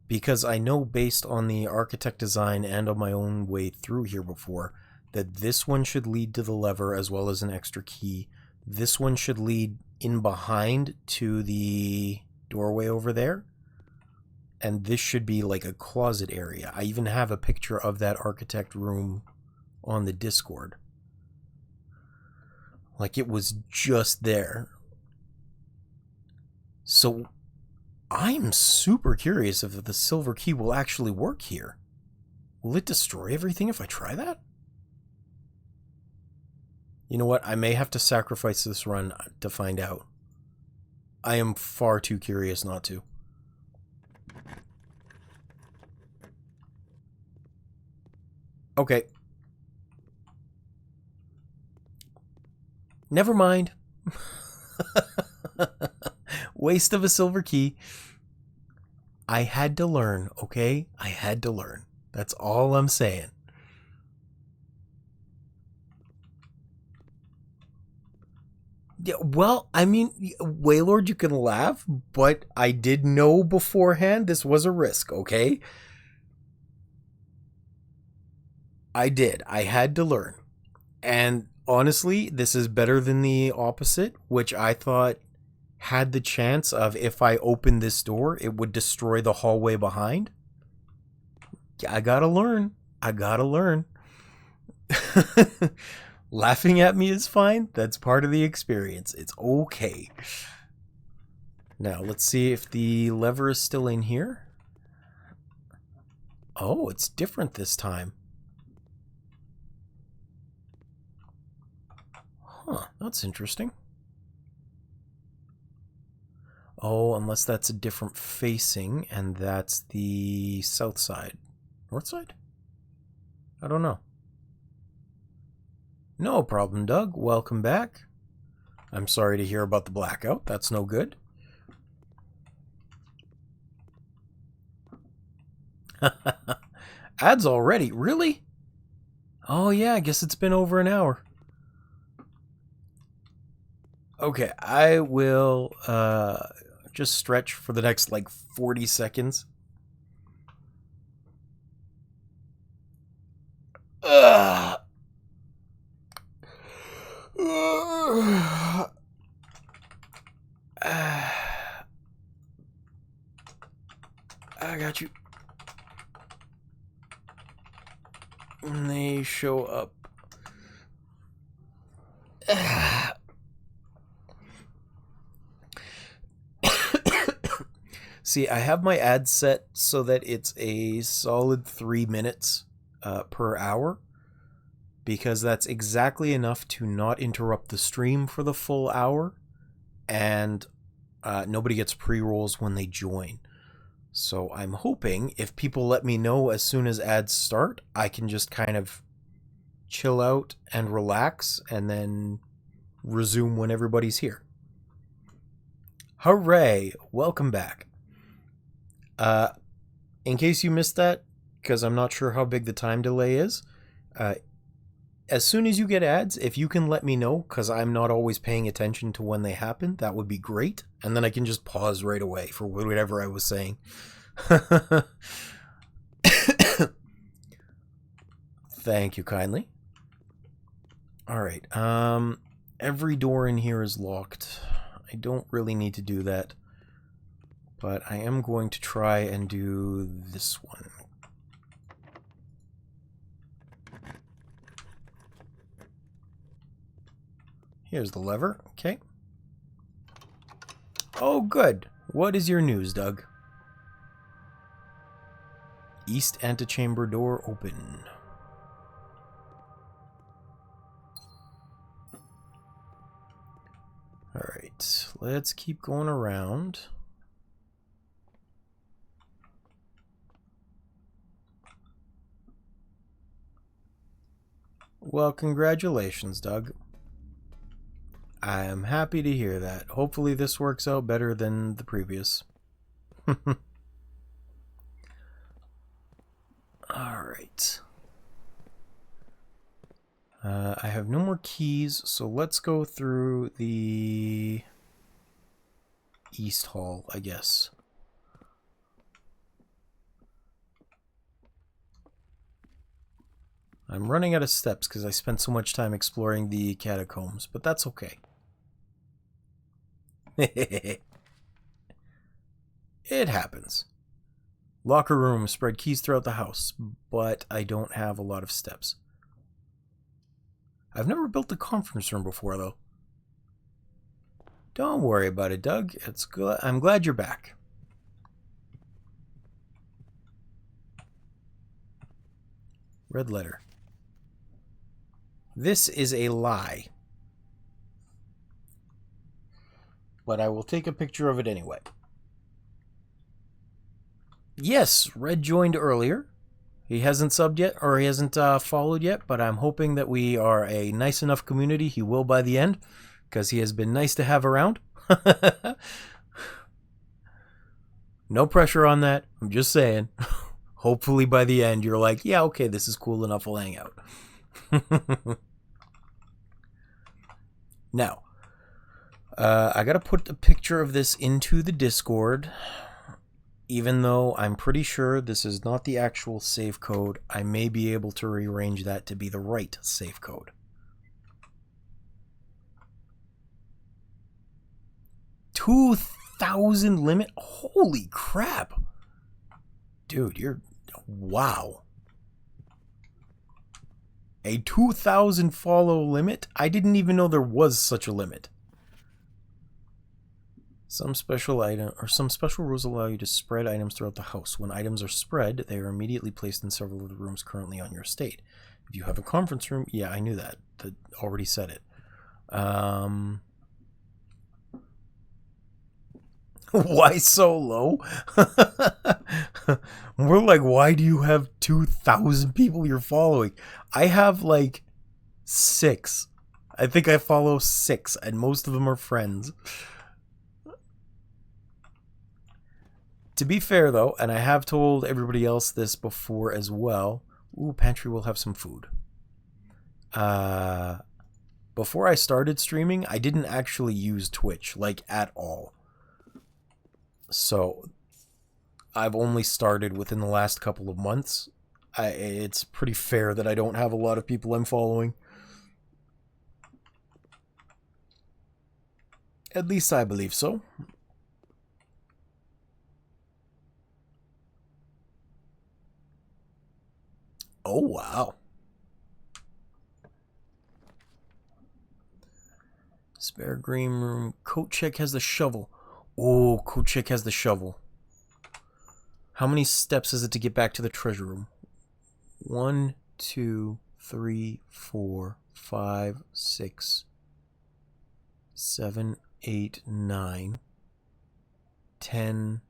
Because I know based on the architect design and on my own way through here before, that this one should lead to the lever as well as an extra key. This one should lead in behind to the doorway over there. And this should be like a closet area. I even have a picture of that architect room on the Discord. Like it was just there. So I'm super curious if the silver key will actually work here. Will it destroy everything if I try that? You know what? I may have to sacrifice this run to find out. I am far too curious not to. Okay. Never mind. Waste of a silver key. I had to learn, okay? I had to learn. That's all I'm saying. Yeah, well, I mean, Waylord, you can laugh, but I did know beforehand this was a risk, okay? I did. I had to learn. And honestly, this is better than the opposite, which I thought had the chance of, if I opened this door, it would destroy the hallway behind. I gotta learn. I gotta learn. Laughing at me is fine. That's part of the experience. It's okay. Now, let's see if the lever is still in here. Oh, it's different this time. Huh, that's interesting. Oh, unless that's a different facing, and that's the south side. North side? I don't know. No problem, Doug. Welcome back. I'm sorry to hear about the blackout. That's no good. Ads already? Really? Oh yeah, I guess it's been over an hour. Okay, I will just stretch for the next like 40 seconds. I got you. And they show up. See, I have my ad set so that it's a solid 3 minutes per hour, because that's exactly enough to not interrupt the stream for the full hour, and nobody gets pre-rolls when they join. So I'm hoping if people let me know as soon as ads start, I can just kind of chill out and relax and then resume when everybody's here. Hooray! Welcome back. In case you missed that, because I'm not sure how big the time delay is, as soon as you get ads, if you can let me know, because I'm not always paying attention to when they happen, that would be great. And then I can just pause right away for whatever I was saying. Thank you kindly. Alright, every door in here is locked. I don't really need to do that. But I am going to try and do this one. Here's the lever. Okay. Oh, good. What is your news, Doug? East antechamber door open. Alright, let's keep going around. Well, congratulations, Doug. I am happy to hear that. Hopefully this works out better than the previous. Alright. I have no more keys, so let's go through the East Hall, I guess. I'm running out of steps because I spent so much time exploring the catacombs, but that's okay. It happens. Locker room, spread keys throughout the house, but I don't have a lot of steps. I've never built a conference room before, though. Don't worry about it, Doug. It's good. I'm glad you're back. Red letter. This is a lie. But I will take a picture of it anyway. Yes, Red joined earlier. He hasn't subbed yet, or he hasn't followed yet, but I'm hoping that we are a nice enough community. He will by the end, because he has been nice to have around. No pressure on that. I'm just saying. Hopefully by the end you're like, yeah, okay, this is cool enough, we'll hang out. Now, I gotta put a picture of this into the Discord. Even though I'm pretty sure this is not the actual save code, I may be able to rearrange that to be the right save code. 2,000 limit? Holy crap! Dude, you're... wow. A 2,000 follow limit? I didn't even know there was such a limit. Some special rules allow you to spread items throughout the house. When items are spread, they are immediately placed in several of the rooms currently on your estate. If you have a conference room, yeah, I knew that. That already said it. Why so low? We're like, why do you have 2,000 people you're following? I have like 6. I think I follow 6, and most of them are friends. To be fair, though, and I have told everybody else this before as well. Ooh, pantry will have some food. Before I started streaming, I didn't actually use Twitch, like, at all. So, I've only started within the last couple of months. It's pretty fair that I don't have a lot of people I'm following. At least I believe so. Oh, wow. Spare green room. Coat check has the shovel. Oh, Coat check has the shovel. How many steps is it to get back to the treasure room? 1, 2, 3, 4, 5, 6, 7, 8, 9, 10,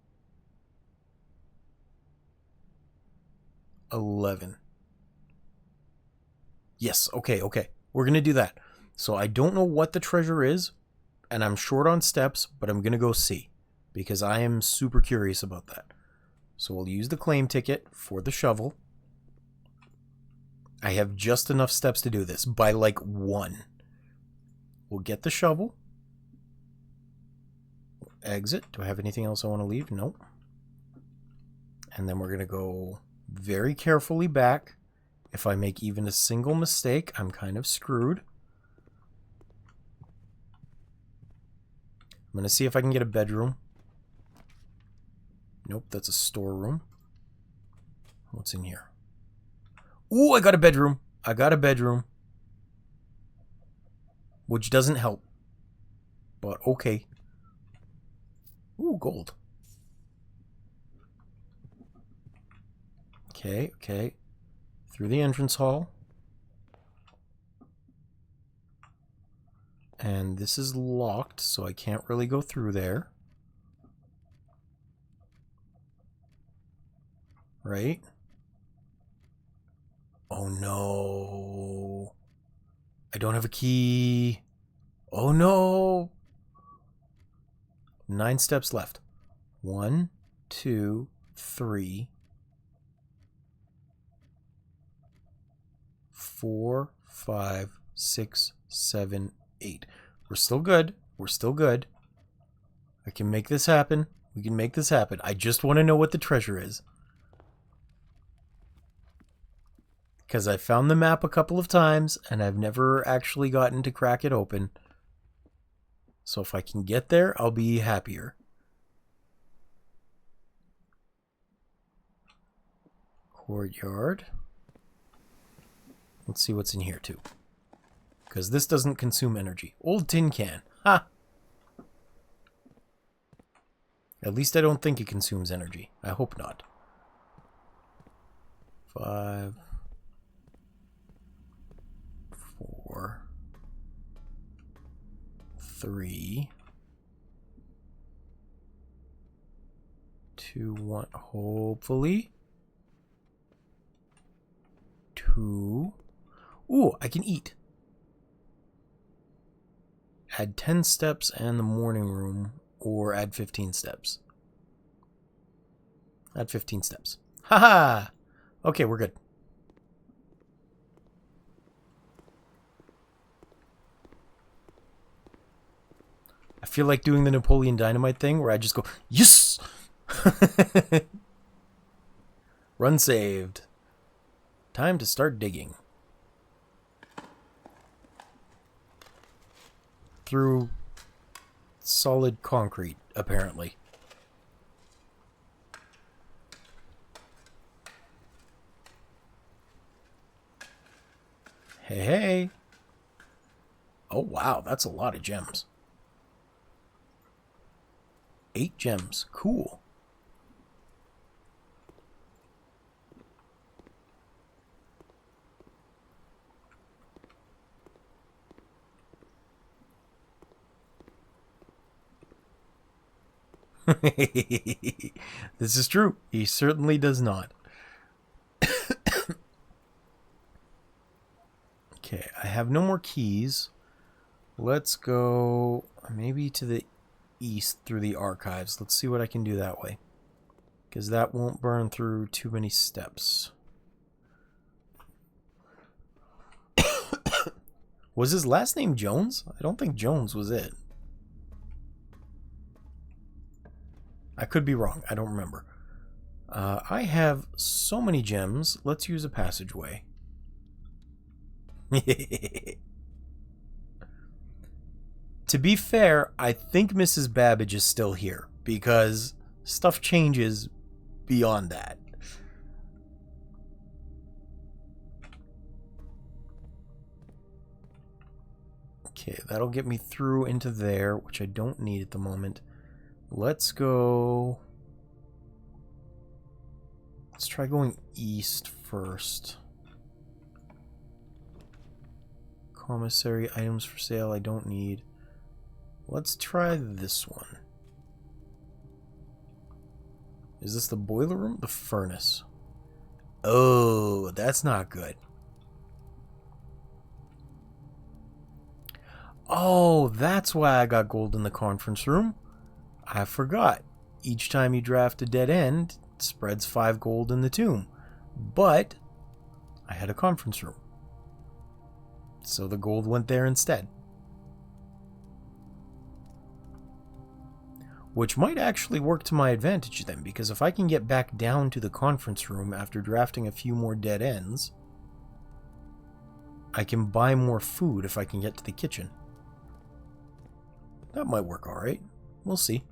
11. Yes, okay. We're going to do that. So I don't know what the treasure is, And I'm short on steps, but I'm going to go see. Because I am super curious about that. So we'll use the claim ticket for the shovel. I have just enough steps to do this, by like 1. We'll get the shovel. Exit. Do I have anything else I want to leave? Nope. And then we're going to go very carefully back. If I make even a single mistake, I'm kind of screwed. I'm going to see if I can get a bedroom. Nope, that's a storeroom. What's in here? Ooh, I got a bedroom. I got a bedroom. Which doesn't help. But okay. Ooh, gold. Okay, okay. Through the entrance hall. And this is locked, so I can't really go through there. Right? Oh no. I don't have a key. Oh no. 9 steps left. 1, 2, 3, 4, 5, 6, 7, 8. We're still good. We're still good. I can make this happen. We can make this happen. I just want to know what the treasure is. Because I found the map a couple of times, and I've never actually gotten to crack it open. So if I can get there, I'll be happier. Courtyard. Let's see what's in here, too. Because this doesn't consume energy. Old tin can. Ha! At least I don't think it consumes energy. I hope not. 5... 4, 3, 2, 1. Hopefully. 2. Ooh, I can eat. Add 10 steps and the morning room, or add 15 steps. Add 15 steps. Haha! Okay, we're good. I feel like doing the Napoleon Dynamite thing where I just go, yes! Run saved. Time to start digging. Through solid concrete, apparently. Hey, hey. Oh, wow, that's a lot of gems. 8 gems. Cool. This is true. He certainly does not. Okay, I have no more keys. Let's go maybe to the east through the archives. Let's see what I can do that way. Because that won't burn through too many steps. Was his last name Jones? I don't think Jones was it. I could be wrong. I don't remember. I have so many gems. Let's use a passageway. To be fair, I think Mrs. Babbage is still here, because stuff changes beyond that. Okay, that'll get me through into there, which I don't need at the moment. Let's go... Let's try going east first. Commissary items for sale I don't need. Let's try this one. Is this the boiler room? The furnace. Oh, that's not good. Oh, that's why I got gold in the conference room. I forgot. Each time you draft a dead end, it spreads 5 gold in the tomb. But I had a conference room, so the gold went there instead. Which might actually work to my advantage then, because if I can get back down to the conference room after drafting a few more dead ends, I can buy more food if I can get to the kitchen. That might work alright. We'll see.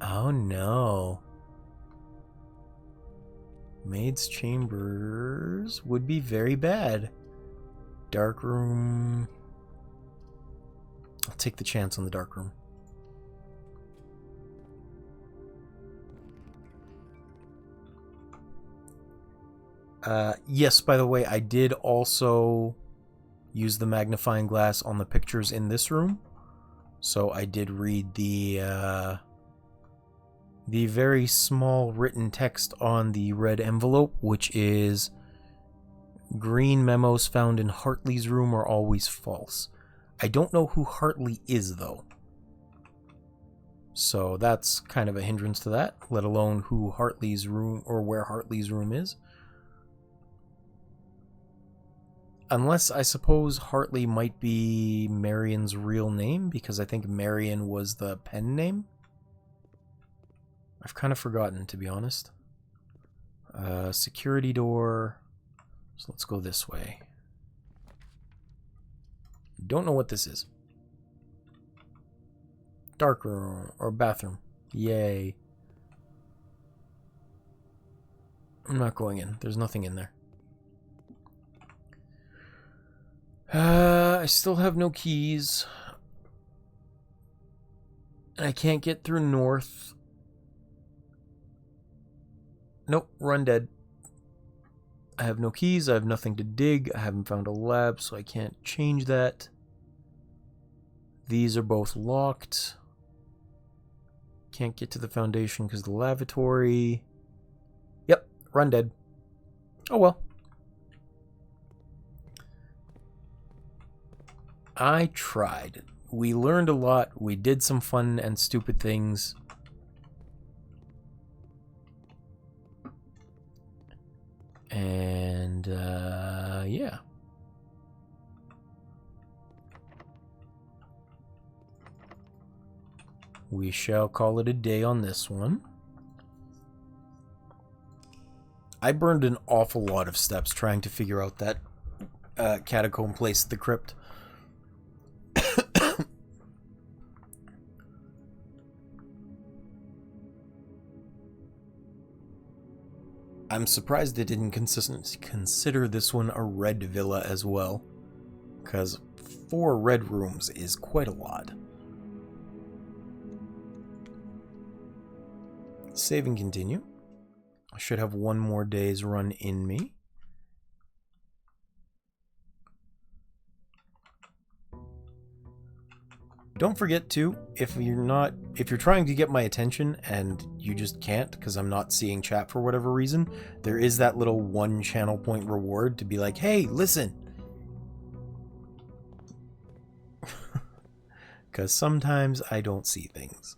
Oh no. Maid's chambers would be very bad. Dark room. I'll take the chance on the dark room. Yes, by the way, I did also use the magnifying glass on the pictures in this room. So I did read the very small written text on the red envelope, which is green memos found in Hartley's room are always false. I don't know who Hartley is, though. So that's kind of a hindrance to that, let alone who Hartley's room or where Hartley's room is. Unless I suppose Hartley might be Marion's real name, because I think Marion was the pen name. I've kind of forgotten, to be honest. Security door. So let's go this way. Don't know what this is. Dark room or bathroom. Yay. I'm not going in. There's nothing in there. I still have no keys. I can't get through north. Nope, run dead. I have no keys, I have nothing to dig, I haven't found a lab, so I can't change that. These are both locked. Can't get to the foundation because of the lavatory. Yep, run dead. Oh well. I tried. We learned a lot, we did some fun and stupid things. And, yeah. We shall call it a day on this one. I burned an awful lot of steps trying to figure out that catacomb place, the crypt. I'm surprised they didn't consider this one a red villa as well, because 4 red rooms is quite a lot. Save and continue. I should have 1 more day's run in me. Don't forget to, if you're trying to get my attention and you just can't because I'm not seeing chat for whatever reason, there is that little 1 channel point reward to be like, hey, listen. Because sometimes I don't see things.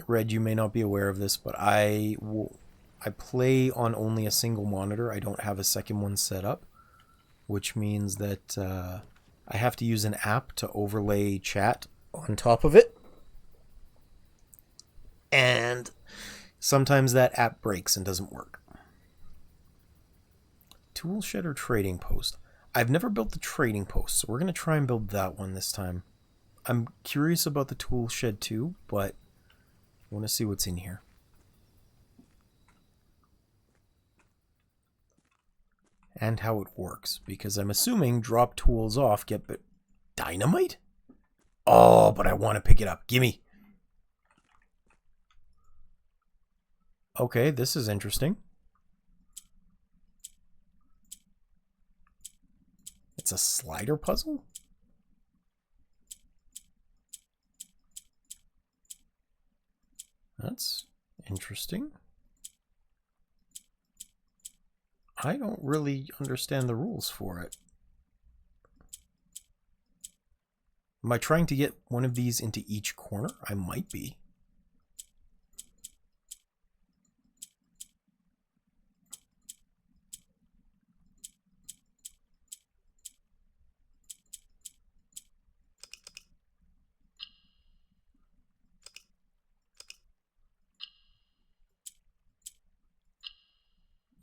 Red, you may not be aware of this, but I play on only a single monitor. I don't have a second one set up, which means that I have to use an app to overlay chat on top of it. And sometimes that app breaks and doesn't work. Tool shed or trading post? I've never built the trading post, so we're going to try and build that one this time. I'm curious about the tool shed too, but I want to see what's in here. And how it works, because I'm assuming drop tools off get dynamite? Oh, but I want to pick it up. Gimme. Okay, this is interesting. It's a slider puzzle? That's interesting. I don't really understand the rules for it. Am I trying to get one of these into each corner? I might be.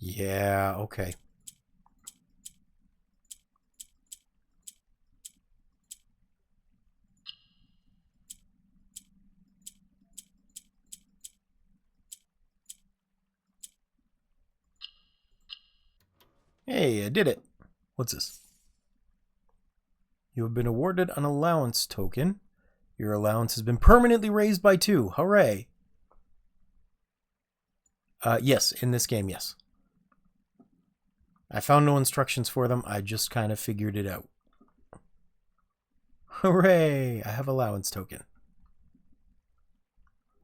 Yeah, okay. Hey, I did it. What's this? You have been awarded an allowance token. Your allowance has been permanently raised by 2. Hooray. Yes, in this game, yes. I found no instructions for them. I just kind of figured it out. Hooray! I have allowance token.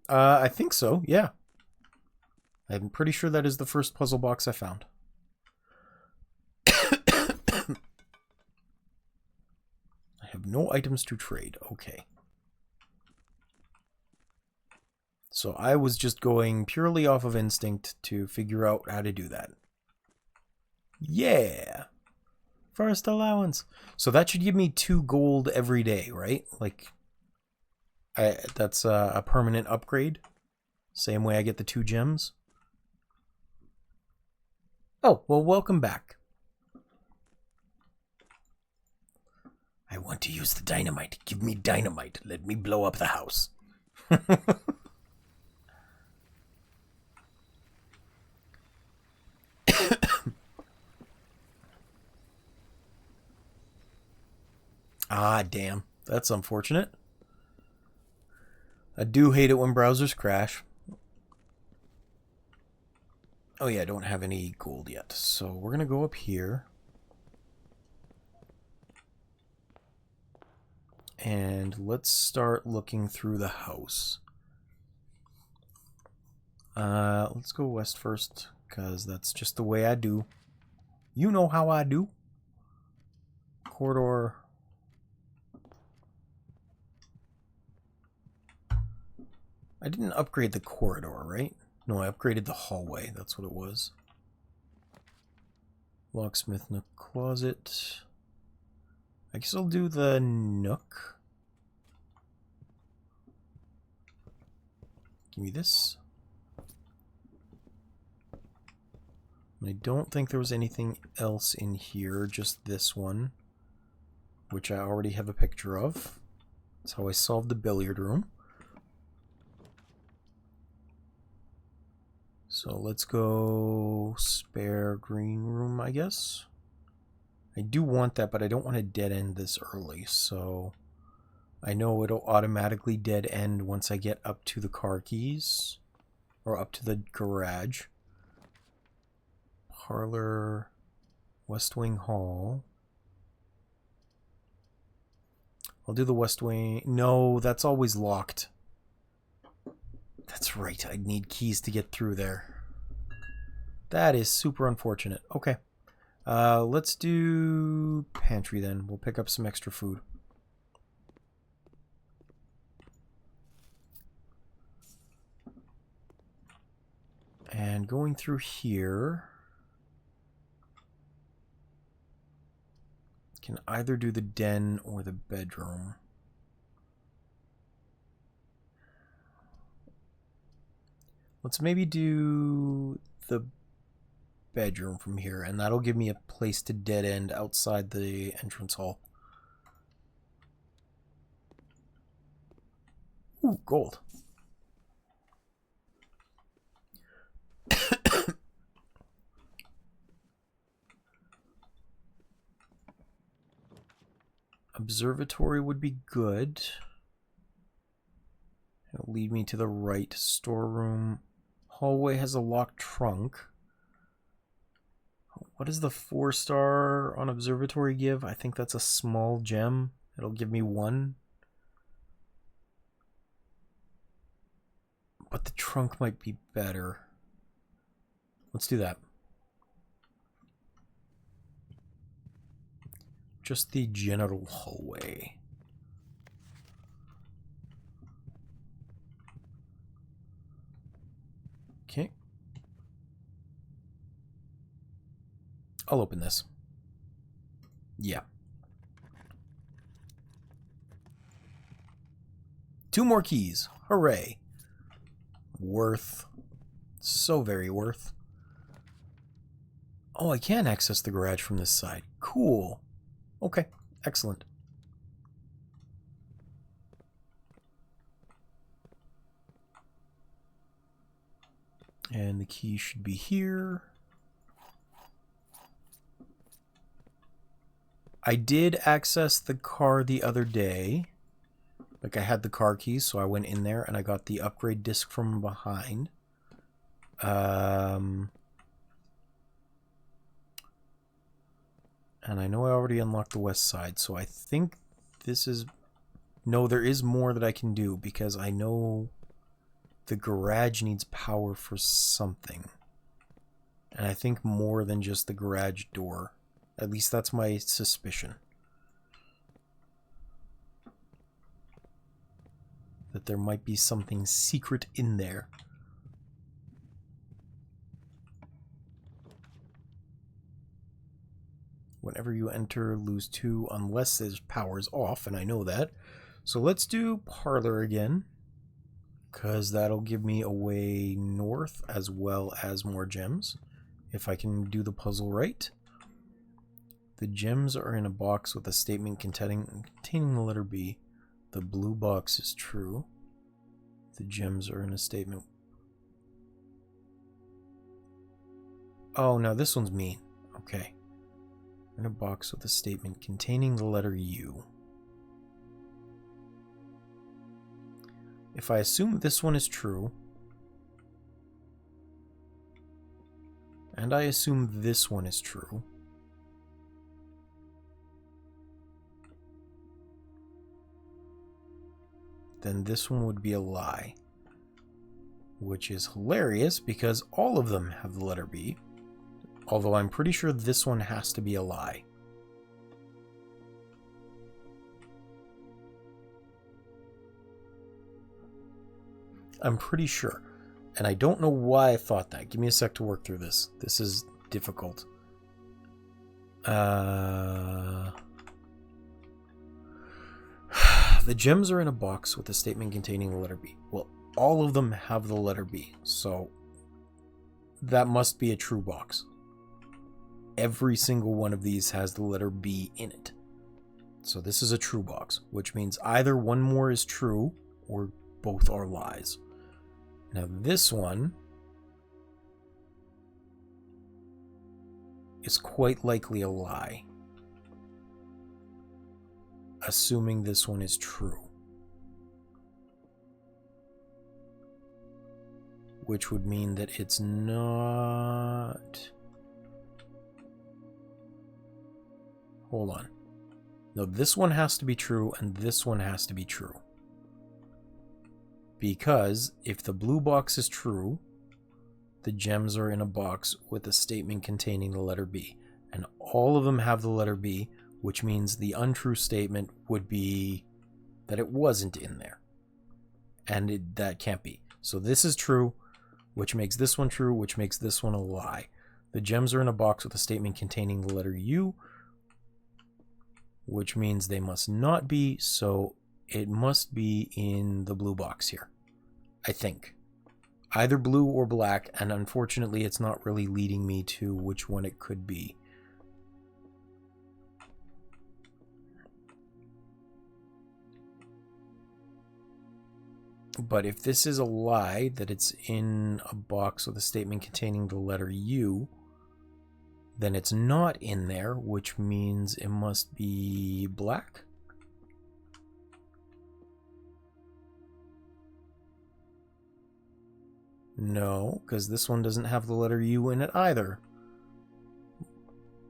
I think so, yeah. I'm pretty sure that is the first puzzle box I found. I have no items to trade. Okay. So I was just going purely off of instinct to figure out how to do that. Yeah! First allowance. So that should give me 2 gold every day, right? Like, that's a permanent upgrade. Same way I get the 2 gems. Oh, well, welcome back. I want to use the dynamite. Give me dynamite. Let me blow up the house. Ah, damn. That's unfortunate. I do hate it when browsers crash. Oh yeah, I don't have any gold yet. So we're going to go up here. And let's start looking through the house. Let's go west first, because that's just the way I do. You know how I do. Corridor. I didn't upgrade the corridor, right? No, I upgraded the hallway. That's what it was. Locksmith nook closet. I guess I'll do the nook. Give me this. I don't think there was anything else in here, just this one, which I already have a picture of. That's how I solved the billiard room. So let's go spare green room, I guess. I do want that, but I don't want to dead end this early, so I know it'll automatically dead end once I get up to the car keys, or up to the garage. Parlor, West Wing Hall. I'll do the West Wing. No, that's always locked. That's right, I'd need keys to get through there. That is super unfortunate. Okay. Let's do pantry then. We'll pick up some extra food. And going through here, can either do the den or the bedroom. Let's maybe do the bedroom from here, and that'll give me a place to dead end outside the entrance hall. Ooh, gold. Observatory would be good. It'll lead me to the right. Storeroom. Hallway has a locked trunk. What does the 4-star on observatory give? I think that's a small gem. It'll give me 1. But the trunk might be better. Let's do that. just the general hallway. Okay. I'll open this. Yeah. 2 more keys. Hooray. Worth. So very worth. Oh, I can access the garage from this side. Cool. Okay, excellent. And the key should be here. I did access the car the other day. Like, I had the car keys, so I went in there and I got the upgrade disc from behind. And I know I already unlocked the west side, so I think this is... No, there is more that I can do, because I know the garage needs power for something. And I think more than just the garage door. At least that's my suspicion. That there might be something secret in there. Whenever you enter, lose 2 unless his power's off, and I know that. So let's do parlor again, because that'll give me a way north as well as more gems, if I can do the puzzle right. The gems are in a box with a statement containing the letter B. The blue box is true. The gems are in a statement. Oh, no, this one's mean. Okay. In a box with a statement containing the letter U. If I assume this one is true, and I assume this one is true, then this one would be a lie. Which is hilarious because all of them have the letter B. Although I'm pretty sure this one has to be a lie. I'm pretty sure. And I don't know why I thought that. Give me a sec to work through this. This is difficult. The gems are in a box with a statement containing the letter B. Well, all of them have the letter B, so that must be a true box. Every single one of these has the letter B in it. So this is a true box, which means either one more is true or both are lies. Now this one is quite likely a lie, assuming this one is true. Which would mean that it's not... Hold on. No, this one has to be true, and this one has to be true. Because if the blue box is true, the gems are in a box with a statement containing the letter B. And all of them have the letter B, which means the untrue statement would be that it wasn't in there. And that can't be. So this is true, which makes this one true, which makes this one a lie. The gems are in a box with a statement containing the letter U, which means they must not be, so it must be in the blue box here, I think. Either blue or black, and unfortunately it's not really leading me to which one it could be. But if this is a lie, that it's in a box with a statement containing the letter U, then it's not in there, which means it must be black. No, because this one doesn't have the letter U in it either.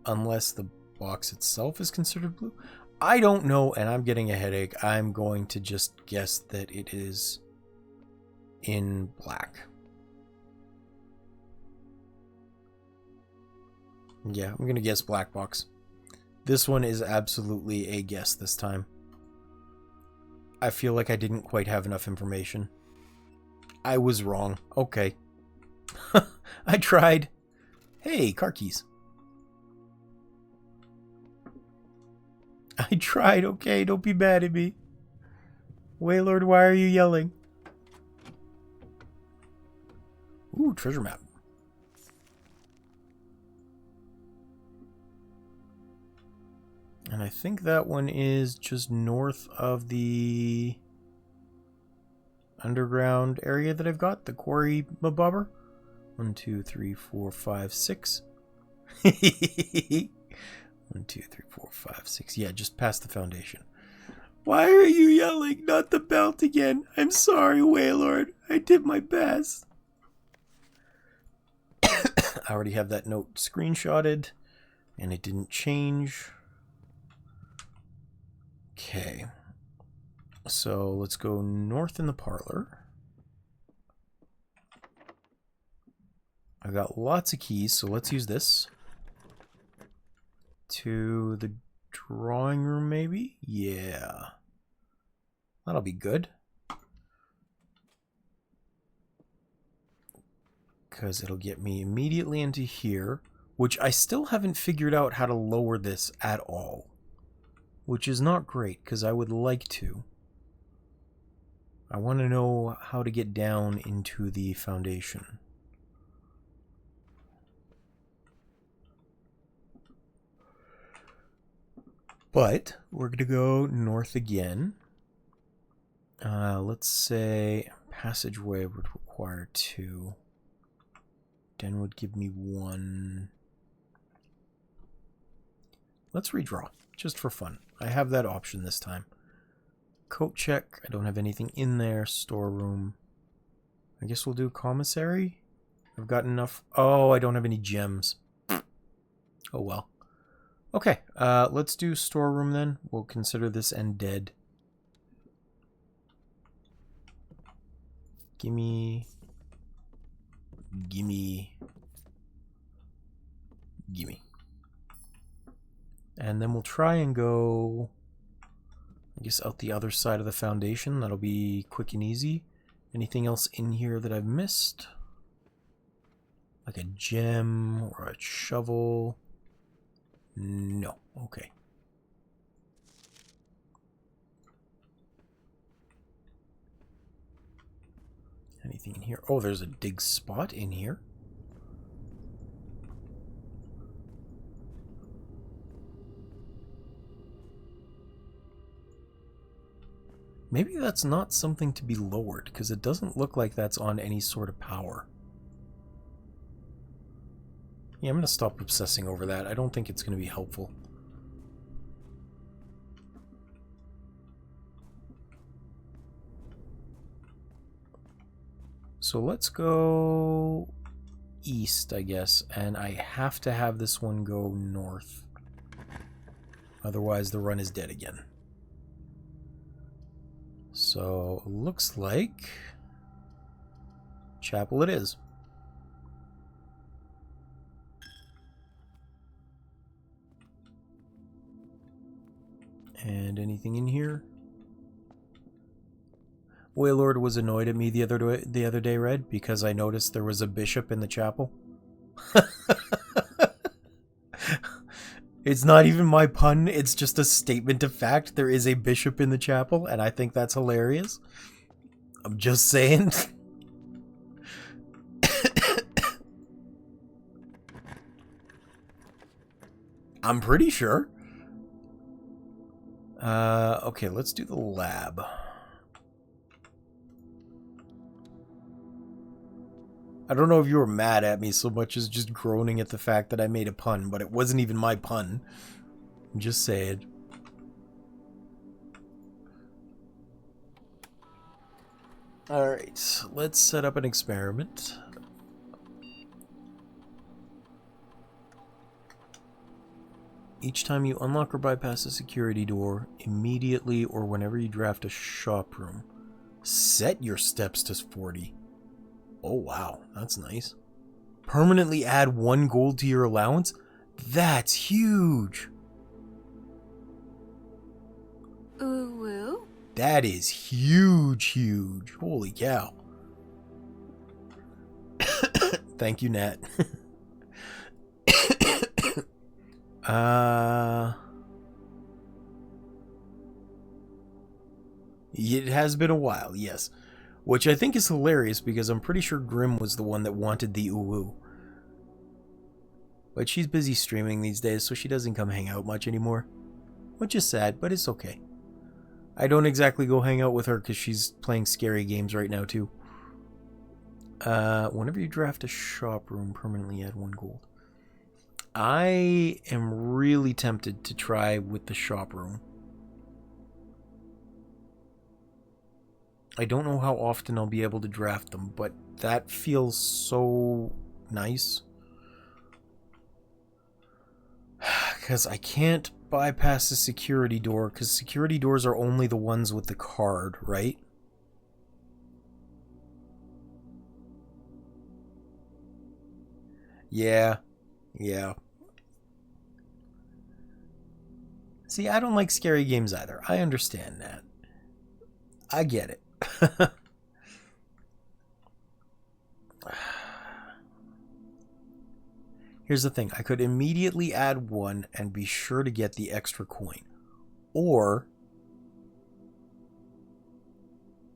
Unless the box itself is considered blue. I don't know, and I'm getting a headache. I'm going to just guess that it is in black. Yeah, I'm going to guess black box. This one is absolutely a guess this time. I feel like I didn't quite have enough information. I was wrong. Okay. I tried. Hey, car keys. I tried, okay? Don't be mad at me. Waylord, why are you yelling? Ooh, treasure map. And I think that one is just north of the underground area that I've got, the quarry mabobber. 1, 2, 3, 4, 5, 6. 1, 2, 3, 4, 5, 6. Yeah, just past the foundation. Why are you yelling? Not the belt again. I'm sorry, Waylord. I did my best. I already have that note screenshotted, and it didn't change. Okay. So let's go north in the parlor. I've got lots of keys, so let's use this. To the drawing room, maybe? Yeah. That'll be good. Because it'll get me immediately into here, which I still haven't figured out how to lower this at all. Which is not great, because I would like to. I want to know how to get down into the foundation. But we're going to go north again. Let's say passageway would require 2. Den would give me 1. Let's redraw, just for fun. I have that option this time. Coat check. I don't have anything in there. Storeroom. I guess we'll do commissary. I've got enough. Oh, I don't have any gems. Oh well. Okay, let's do storeroom then. We'll consider this end dead. Gimme. Gimme. Gimme. And then we'll try and go, I guess, out the other side of the foundation. That'll be quick and easy. Anything else in here that I've missed? Like a gem or a shovel? No. Okay. Anything in here? Oh, there's a dig spot in here. Maybe that's not something to be lowered, because it doesn't look like that's on any sort of power. Yeah, I'm going to stop obsessing over that. I don't think it's going to be helpful. So let's go east, I guess, and I have to have this one go north. Otherwise, the run is dead again. So, looks like chapel it is. And anything in here? Waylord was annoyed at me the other day, Red, because I noticed there was a bishop in the chapel. It's not even my pun, it's just a statement of fact. There is a bishop in the chapel, and I think that's hilarious. I'm just saying. I'm pretty sure. Okay, let's do the lab. I don't know if you were mad at me so much as just groaning at the fact that I made a pun, but it wasn't even my pun. I'm just saying. Alright, let's set up an experiment. Each time you unlock or bypass a security door, immediately or whenever you draft a shop room, set your steps to 40. Oh wow, that's nice. Permanently add 1 gold to your allowance? That's huge! Ooh. That is huge, huge. Holy cow. Thank you, Nat. It has been a while, yes. Which I think is hilarious because I'm pretty sure Grim was the one that wanted the uwu. But she's busy streaming these days, so she doesn't come hang out much anymore. Which is sad, but it's okay. I don't exactly go hang out with her because she's playing scary games right now too. Whenever you draft a shop room, permanently add 1 gold. I am really tempted to try with the shop room. I don't know how often I'll be able to draft them, but that feels so nice. Because I can't bypass the security door, because security doors are only the ones with the card, right? Yeah. See, I don't like scary games either. I understand that. I get it. Here's the thing. I could immediately add 1 and be sure to get the extra coin. Or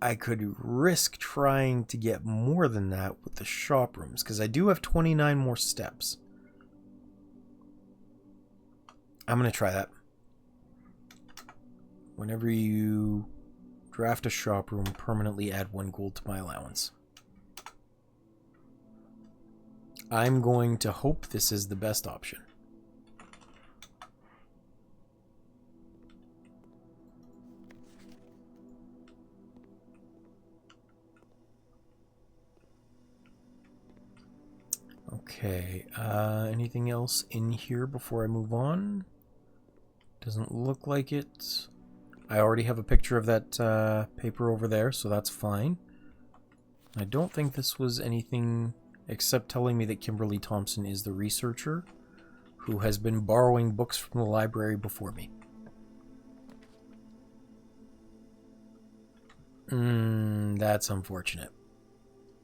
I could risk trying to get more than that with the shop rooms, because I do have 29 more steps. I'm going to try that. Whenever you draft a shop room, permanently add 1 gold to my allowance. I'm going to hope this is the best option. Okay, anything else in here before I move on? Doesn't look like it. I already have a picture of that paper over there, so that's fine. I don't think this was anything except telling me that Kimberly Thompson is the researcher who has been borrowing books from the library before me. That's unfortunate.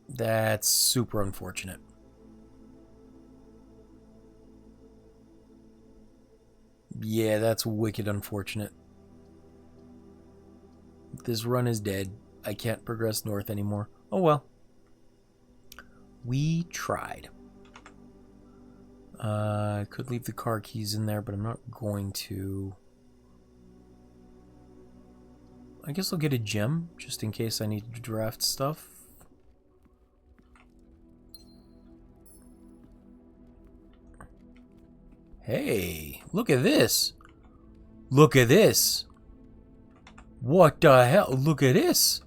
That's super unfortunate. Yeah, that's wicked unfortunate. This run is dead. I can't progress north anymore. Oh well. We tried. I could leave the car keys in there, but I'm not going to. I guess I'll get a gem, just in case I need to draft stuff. Hey, look at this. Look at this. What the hell? Look at this.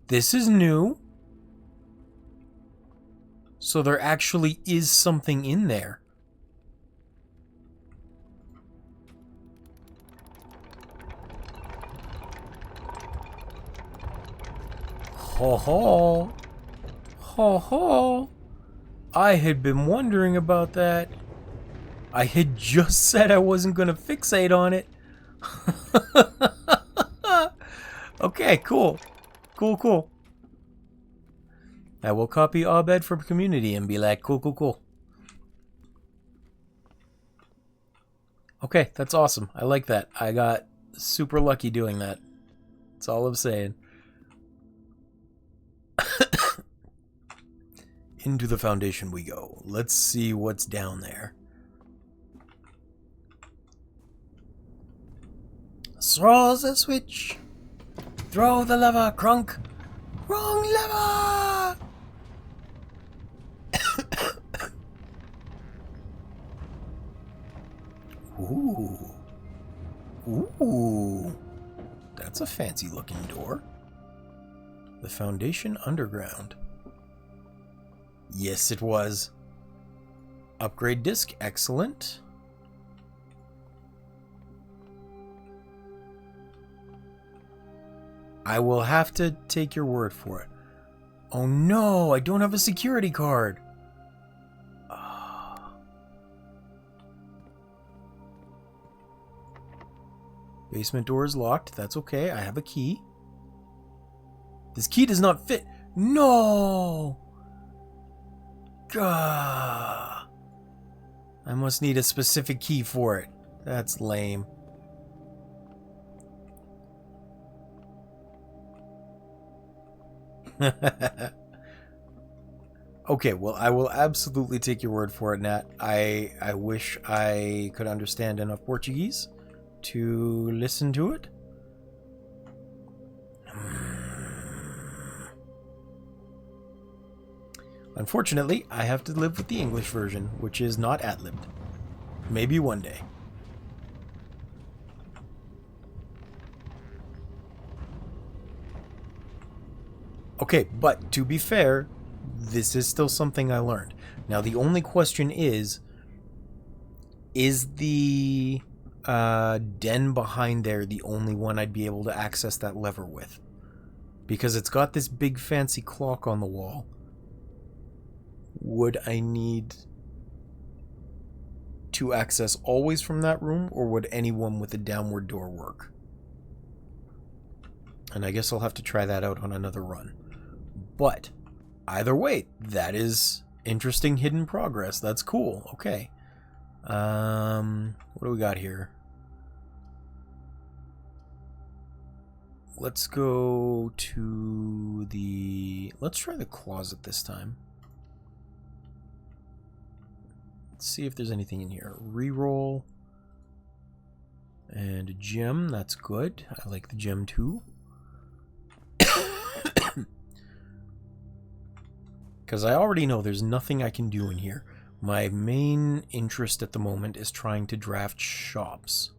This is new. So there actually is something in there. Ho ho. Ho ho. I had been wondering about that. I had just said I wasn't going to fixate on it. Okay, cool. Cool. I will copy Abed from community and be like, cool. Okay, that's awesome. I like that. I got super lucky doing that. That's all I'm saying. Into the foundation we go. Let's see what's down there. Throw the switch. Throw the lever, Crunk. Wrong lever! Ooh. That's a fancy looking door. The foundation underground. Yes, it was. Upgrade disc, excellent. I will have to take your word for it. Oh no, I don't have a security card. Basement door is locked. That's okay. I have a key. This key does not fit. No! Gah. I must need a specific key for it. That's lame. Okay, well, I will absolutely take your word for it, Nat. I wish I could understand enough Portuguese to listen to it. Unfortunately, I have to live with the English version, which is not ad-libbed. Maybe one day. Okay, but to be fair, this is still something I learned. Now, the only question is the den behind there the only one I'd be able to access that lever with? Because it's got this big fancy clock on the wall. Would I need to access always from that room, or would anyone with a downward door work? And I guess I'll have to try that out on another run. But either way, that is interesting hidden progress. That's cool. Okay. What do we got here? Let's go to the... Let's try the closet this time. Let's see if there's anything in here. Reroll. And a gem. That's good. I like the gem too. Because I already know there's nothing I can do in here. My main interest at the moment is trying to draft shops.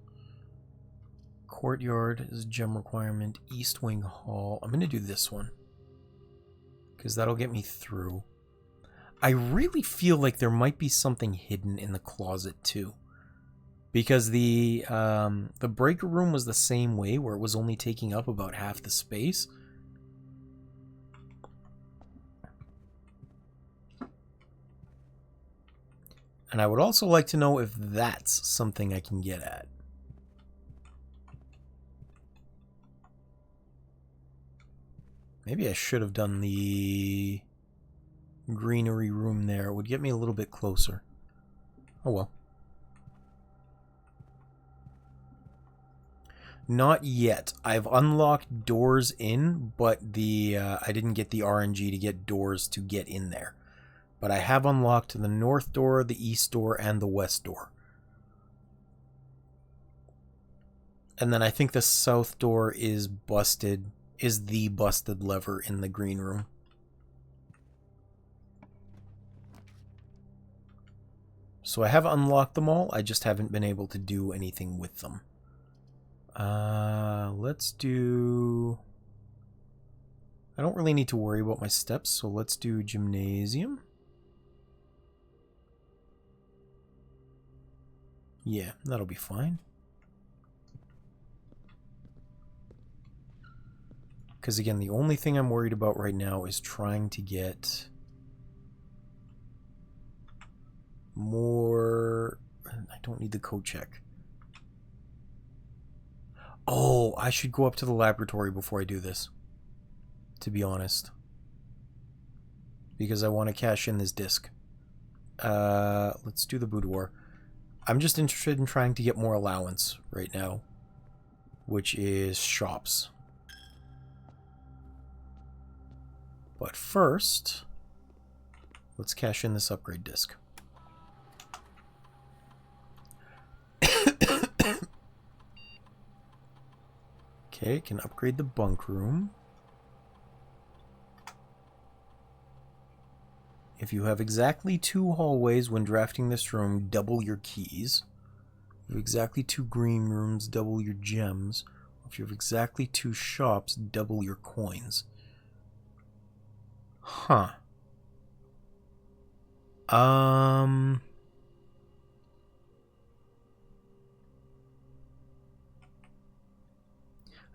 Courtyard is a gem requirement. East Wing Hall. I'm going to do this one. Because that'll get me through. I really feel like there might be something hidden in the closet too. Because the breaker room was the same way, where it was only taking up about half the space. And I would also like to know if that's something I can get at. Maybe I should have done the greenery room there. It would get me a little bit closer. Oh well. Not yet. I've unlocked doors in, but I didn't get the RNG to get doors to get in there. But I have unlocked the north door, the east door, and the west door. And then I think the south door is busted, is the busted lever in the green room. So I have unlocked them all, I just haven't been able to do anything with them. Let's do... I don't really need to worry about my steps, so let's do gymnasium. Yeah, that'll be fine. Because again, the only thing I'm worried about right now is trying to get more... I don't need the code check. Oh, I should go up to the laboratory before I do this, to be honest. Because I want to cash in this disc. Let's do the boudoir. I'm just interested in trying to get more allowance right now, which is shops. But first, let's cash in this upgrade disc. Okay, can upgrade the bunk room. If you have exactly 2 hallways when drafting this room, double your keys. If you have exactly 2 green rooms, double your gems. If you have exactly 2 shops, double your coins. Huh.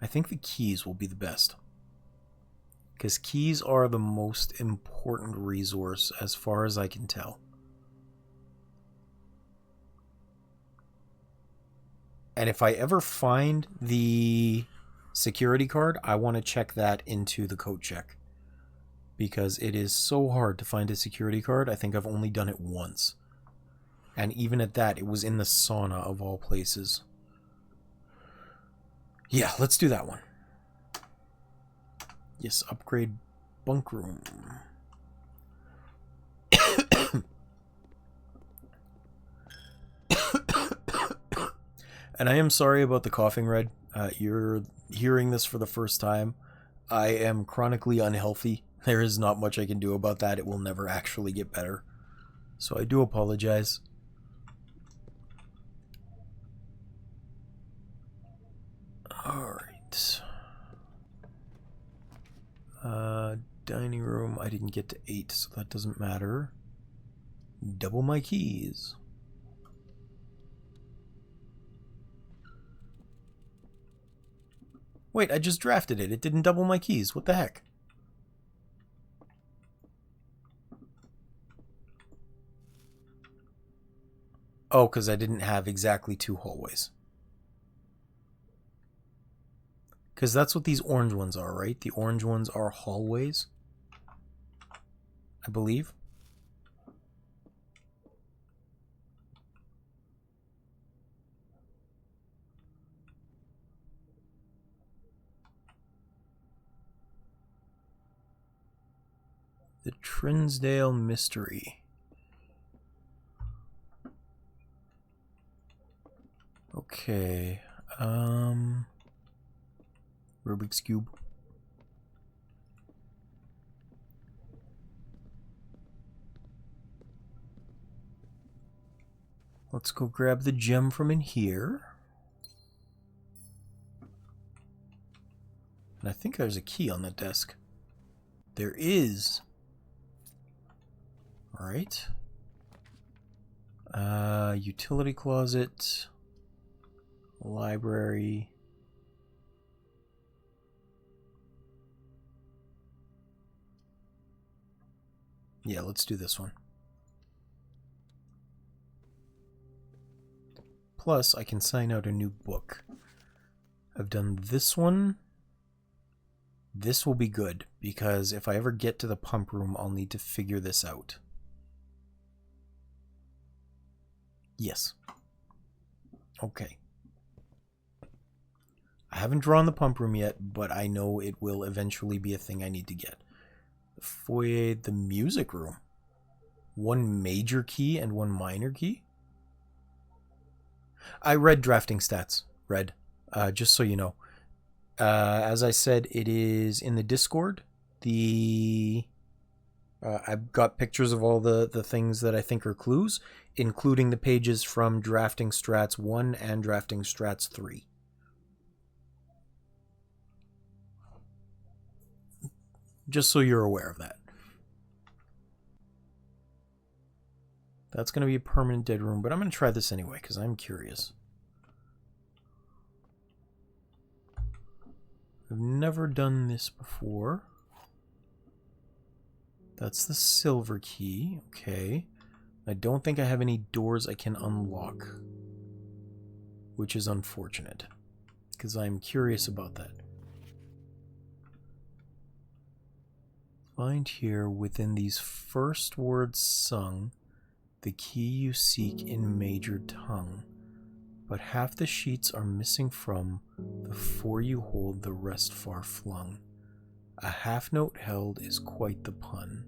I think the keys will be the best. Because keys are the most important resource as far as I can tell. And if I ever find the security card, I want to check that into the code check. Because it is so hard to find a security card. I think I've only done it once. And even at that, it was in the sauna of all places. Yeah, let's do that one. Yes, upgrade bunk room. And I am sorry about the coughing, Red. You're hearing this for the first time. I am chronically unhealthy. There is not much I can do about that. It will never actually get better. So I do apologize. Alright. Dining room. I didn't get to 8, so that doesn't matter. Double my keys. Wait, I just drafted it. It didn't double my keys. What the heck? Oh, because I didn't have exactly 2 hallways. Because that's what these orange ones are, right? The orange ones are hallways, I believe. The Trinsdale Mystery. Okay. Rubik's Cube. Let's go grab the gem from in here. And I think there's a key on the desk. There is. Alright. Utility closet. Library. Yeah, let's do this one. Plus, I can sign out a new book. I've done this one. This will be good, because if I ever get to the pump room, I'll need to figure this out. Yes. Okay. I haven't drawn the pump room yet, but I know it will eventually be a thing I need to get. The foyer, the music room. 1 major key and 1 minor key? I read drafting stats, Red, just so you know. As I said, it is in the Discord. I've got pictures of all the things that I think are clues, including the pages from Drafting Strats 1 and Drafting Strats 3. Just so you're aware of that. That's going to be a permanent dead room, but I'm going to try this anyway, because I'm curious. I've never done this before. That's the silver key. Okay. I don't think I have any doors I can unlock, which is unfortunate, because I'm curious about that. Find here within these first words sung the key you seek in major tongue, but half the sheets are missing from the 4 you hold, the rest far flung. A half note held is quite the pun.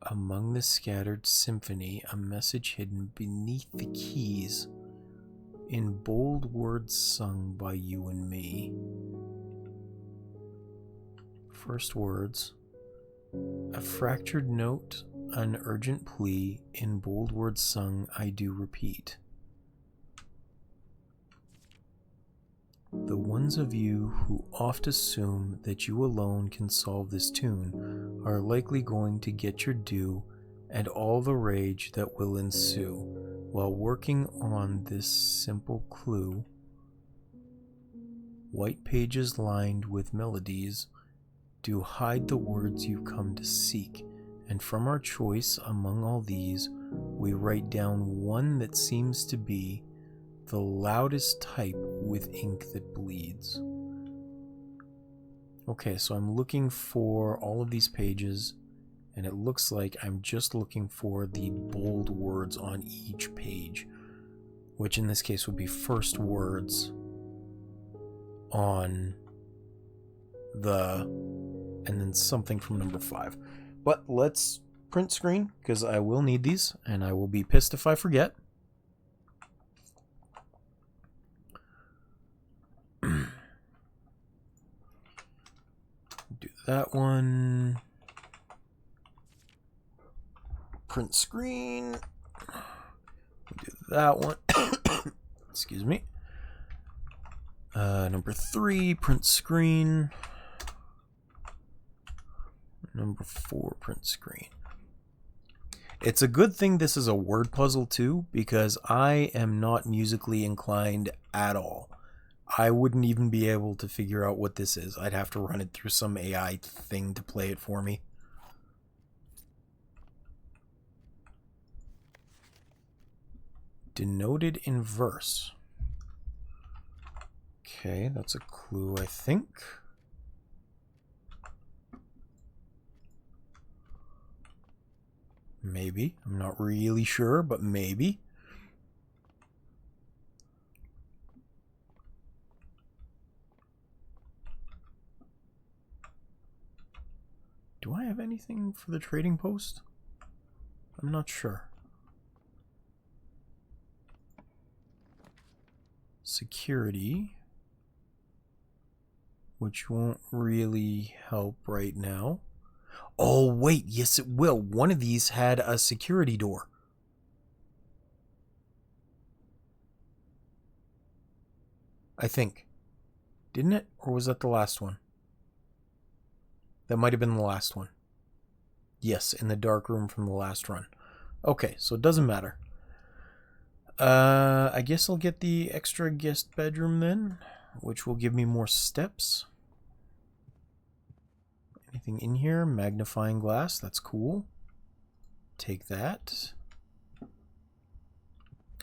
Among the scattered symphony, a message hidden beneath the keys, in bold words sung by you and me. First words. A fractured note, an urgent plea, in bold words sung, I do repeat. The ones of you who oft assume that you alone can solve this tune are likely going to get your due and all the rage that will ensue while working on this simple clue. White pages lined with melodies do hide the words you come to seek, and from our choice among all these, we write down one that seems to be the loudest type with ink that bleeds. Okay, so I'm looking for all of these pages, and it looks like I'm just looking for the bold words on each page, which in this case would be first words on the, and then something from number 5. But let's print screen, because I will need these, and I will be pissed if I forget. Do that one. Print screen. Do that one. Excuse me. Number 3, print screen. Number 4, print screen. It's a good thing this is a word puzzle too, because I am not musically inclined at all. I wouldn't even be able to figure out what this is. I'd have to run it through some AI thing to play it for me. Denoted in verse. Okay, that's a clue, I think. Maybe. I'm not really sure, but maybe. Do I have anything for the trading post? I'm not sure. Security, which won't really help right now. Oh, wait, yes it will. One of these had a security door. I think. Didn't it? Or was that the last one? That might have been the last one. Yes, in the dark room from the last run. Okay, so it doesn't matter. I guess I'll get the extra guest bedroom then, which will give me more steps. Anything in here? Magnifying glass, that's cool. Take that.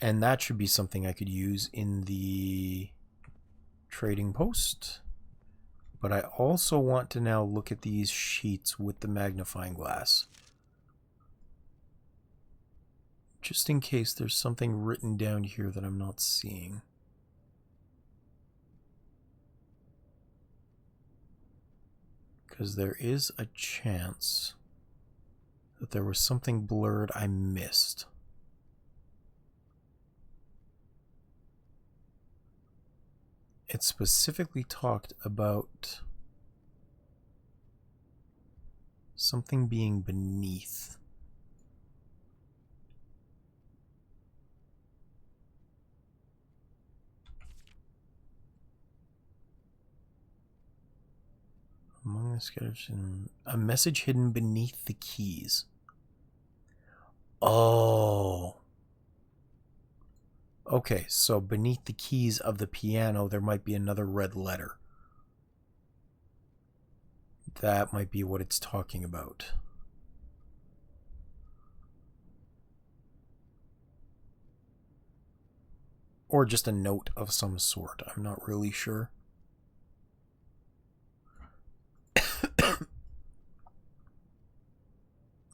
And that should be something I could use in the trading post. But I also want to now look at these sheets with the magnifying glass. Just in case there's something written down here that I'm not seeing. Because there is a chance that there was something blurred I missed. It specifically talked about something being beneath. Among the sketches, a message hidden beneath the keys. Oh. Okay, so beneath the keys of the piano, there might be another red letter. That might be what it's talking about. Or just a note of some sort. I'm not really sure.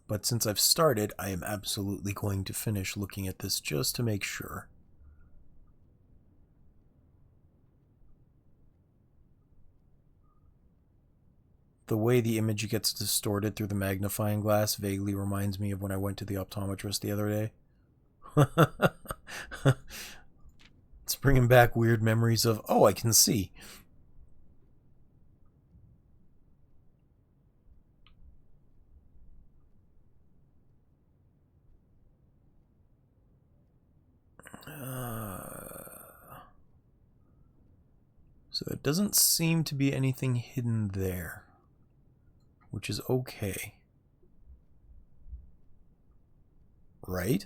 But since I've started, I am absolutely going to finish looking at this just to make sure. The way the image gets distorted through the magnifying glass vaguely reminds me of when I went to the optometrist the other day. It's bringing back weird memories of, oh, I can see. So there doesn't seem to be anything hidden there, which is okay. Right?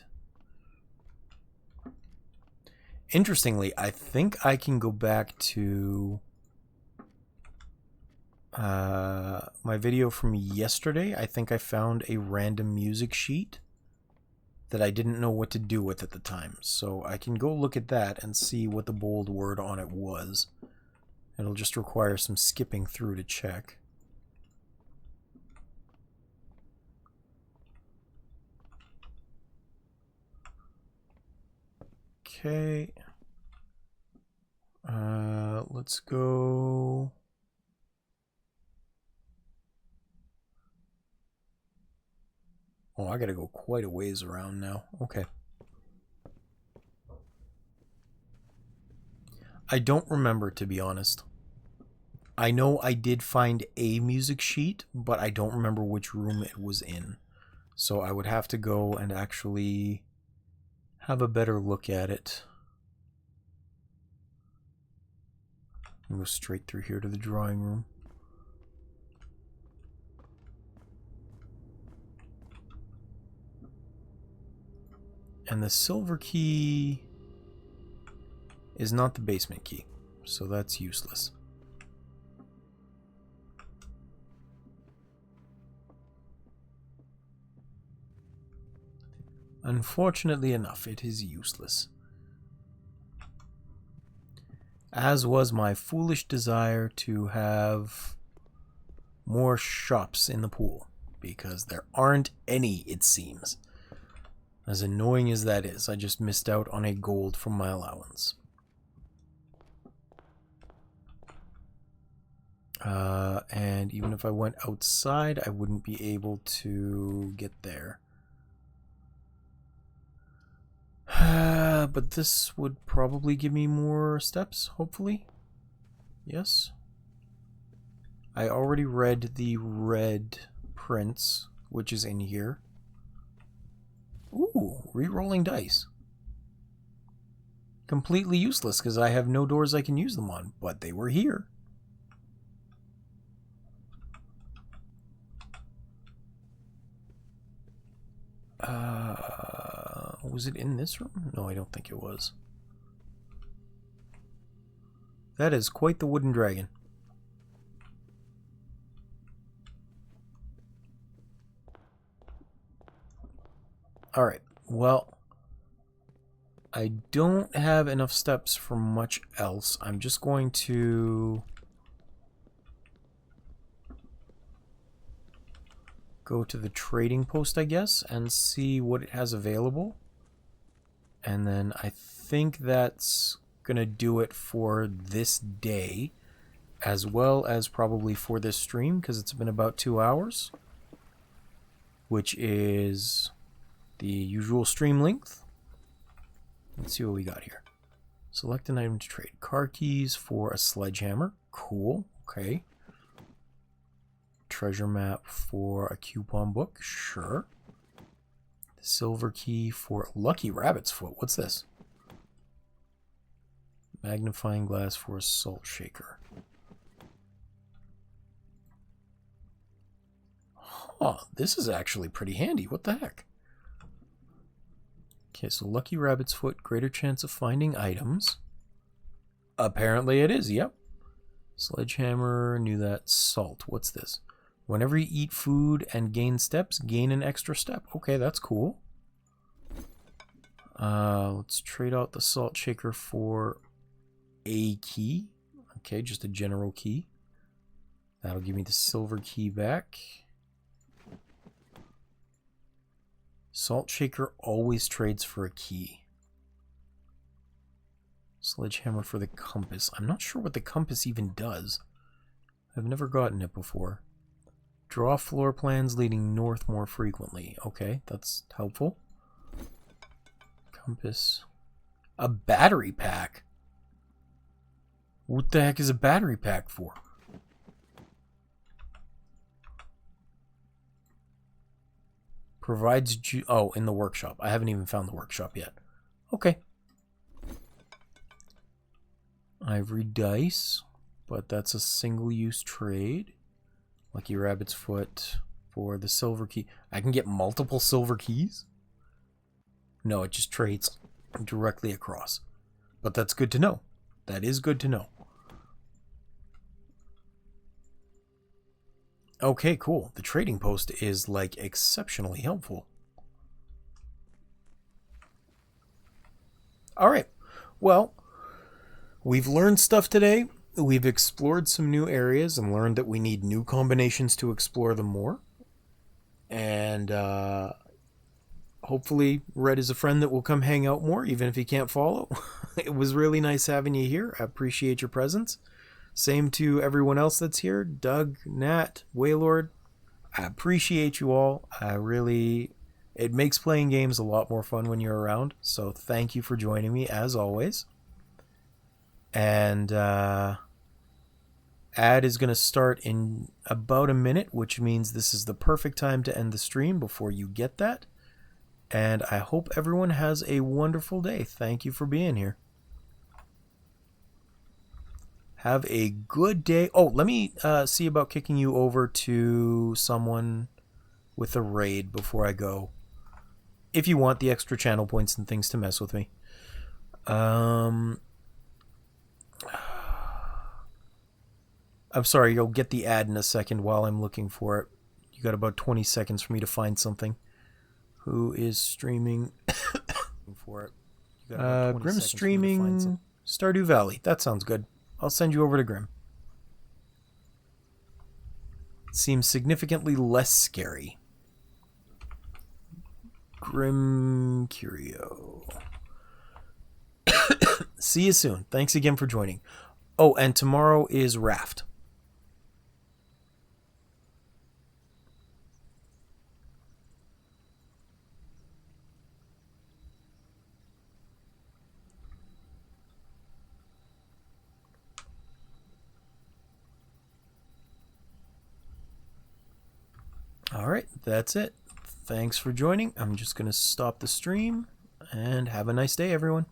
Interestingly, I think I can go back to my video from yesterday. I think I found a random music sheet that I didn't know what to do with at the time. So I can go look at that and see what the bold word on it was. It'll just require some skipping through to check. Okay. Let's go. Oh, I gotta go quite a ways around now. Okay. I don't remember, to be honest. I know I did find a music sheet, but I don't remember which room it was in. So I would have to go and actually have a better look at it. I'll go straight through here to the drawing room. And the silver key is not the basement key, so that's useless. Unfortunately enough, it is useless. As was my foolish desire to have more shops in the pool, because there aren't any, it seems. As annoying as that is, I just missed out on a gold from my allowance. And even if I went outside, I wouldn't be able to get there. But this would probably give me more steps, hopefully. Yes. I already read the red prints, which is in here. Ooh, re-rolling dice. Completely useless because I have no doors I can use them on, but they were here. Was it in this room? No, I don't think it was. That is quite the wooden dragon. Alright, well, I don't have enough steps for much else. I'm just going to go to the trading post, I guess, and see what it has available. And then I think that's gonna do it for this day, as well as probably for this stream, because it's been about 2 hours, which is the usual stream length. Let's see what we got here. Select an item to trade. Car keys for a sledgehammer. Cool. Okay. Treasure map for a coupon book. Sure. Silver key for lucky rabbit's foot. What's this? Magnifying glass for a salt shaker. Huh, this is actually pretty handy. What the heck? Okay, so lucky rabbit's foot, greater chance of finding items. Apparently it is, yep. Sledgehammer, knew that. Salt, what's this? Whenever you eat food and gain steps, gain an extra step. Okay, that's cool. Let's trade out the salt shaker for a key. Okay, just a general key. That'll give me the silver key back. Salt shaker always trades for a key. Sledgehammer for the compass. I'm not sure what the compass even does. I've never gotten it before. Draw floor plans leading north more frequently. Okay, that's helpful. Compass. A battery pack? What the heck is a battery pack for? Provides... Oh, in the workshop. I haven't even found the workshop yet. Okay. Ivory dice. But that's a single-use trade. Lucky rabbit's foot for the silver key. I can get multiple silver keys? No, it just trades directly across. But that's good to know. That is good to know. Okay, cool. The trading post is, like, exceptionally helpful. All right. Well, we've learned stuff today. We've explored some new areas and learned that we need new combinations to explore them more. And hopefully Red is a friend that will come hang out more, even if he can't follow. It was really nice having you here. I appreciate your presence. Same to everyone else that's here. Doug, Nat, Waylord. I appreciate you all. It makes playing games a lot more fun when you're around. So thank you for joining me as always. And ad is going to start in about a minute, which means this is the perfect time to end the stream before you get that. And I hope everyone has a wonderful day. Thank you for being here. Have a good day. Oh, let me see about kicking you over to someone with a raid before I go. If you want the extra channel points and things to mess with me. I'm sorry, you'll get the ad in a second while I'm looking for it. You got about 20 seconds for me to find something. Who is streaming for it? Grim streaming Stardew Valley. That sounds good. I'll send you over to Grim. Seems significantly less scary. Grim Curio. See you soon. Thanks again for joining. Oh, and tomorrow is Raft. All right, that's it. Thanks for joining. I'm just going to stop the stream and have a nice day, everyone.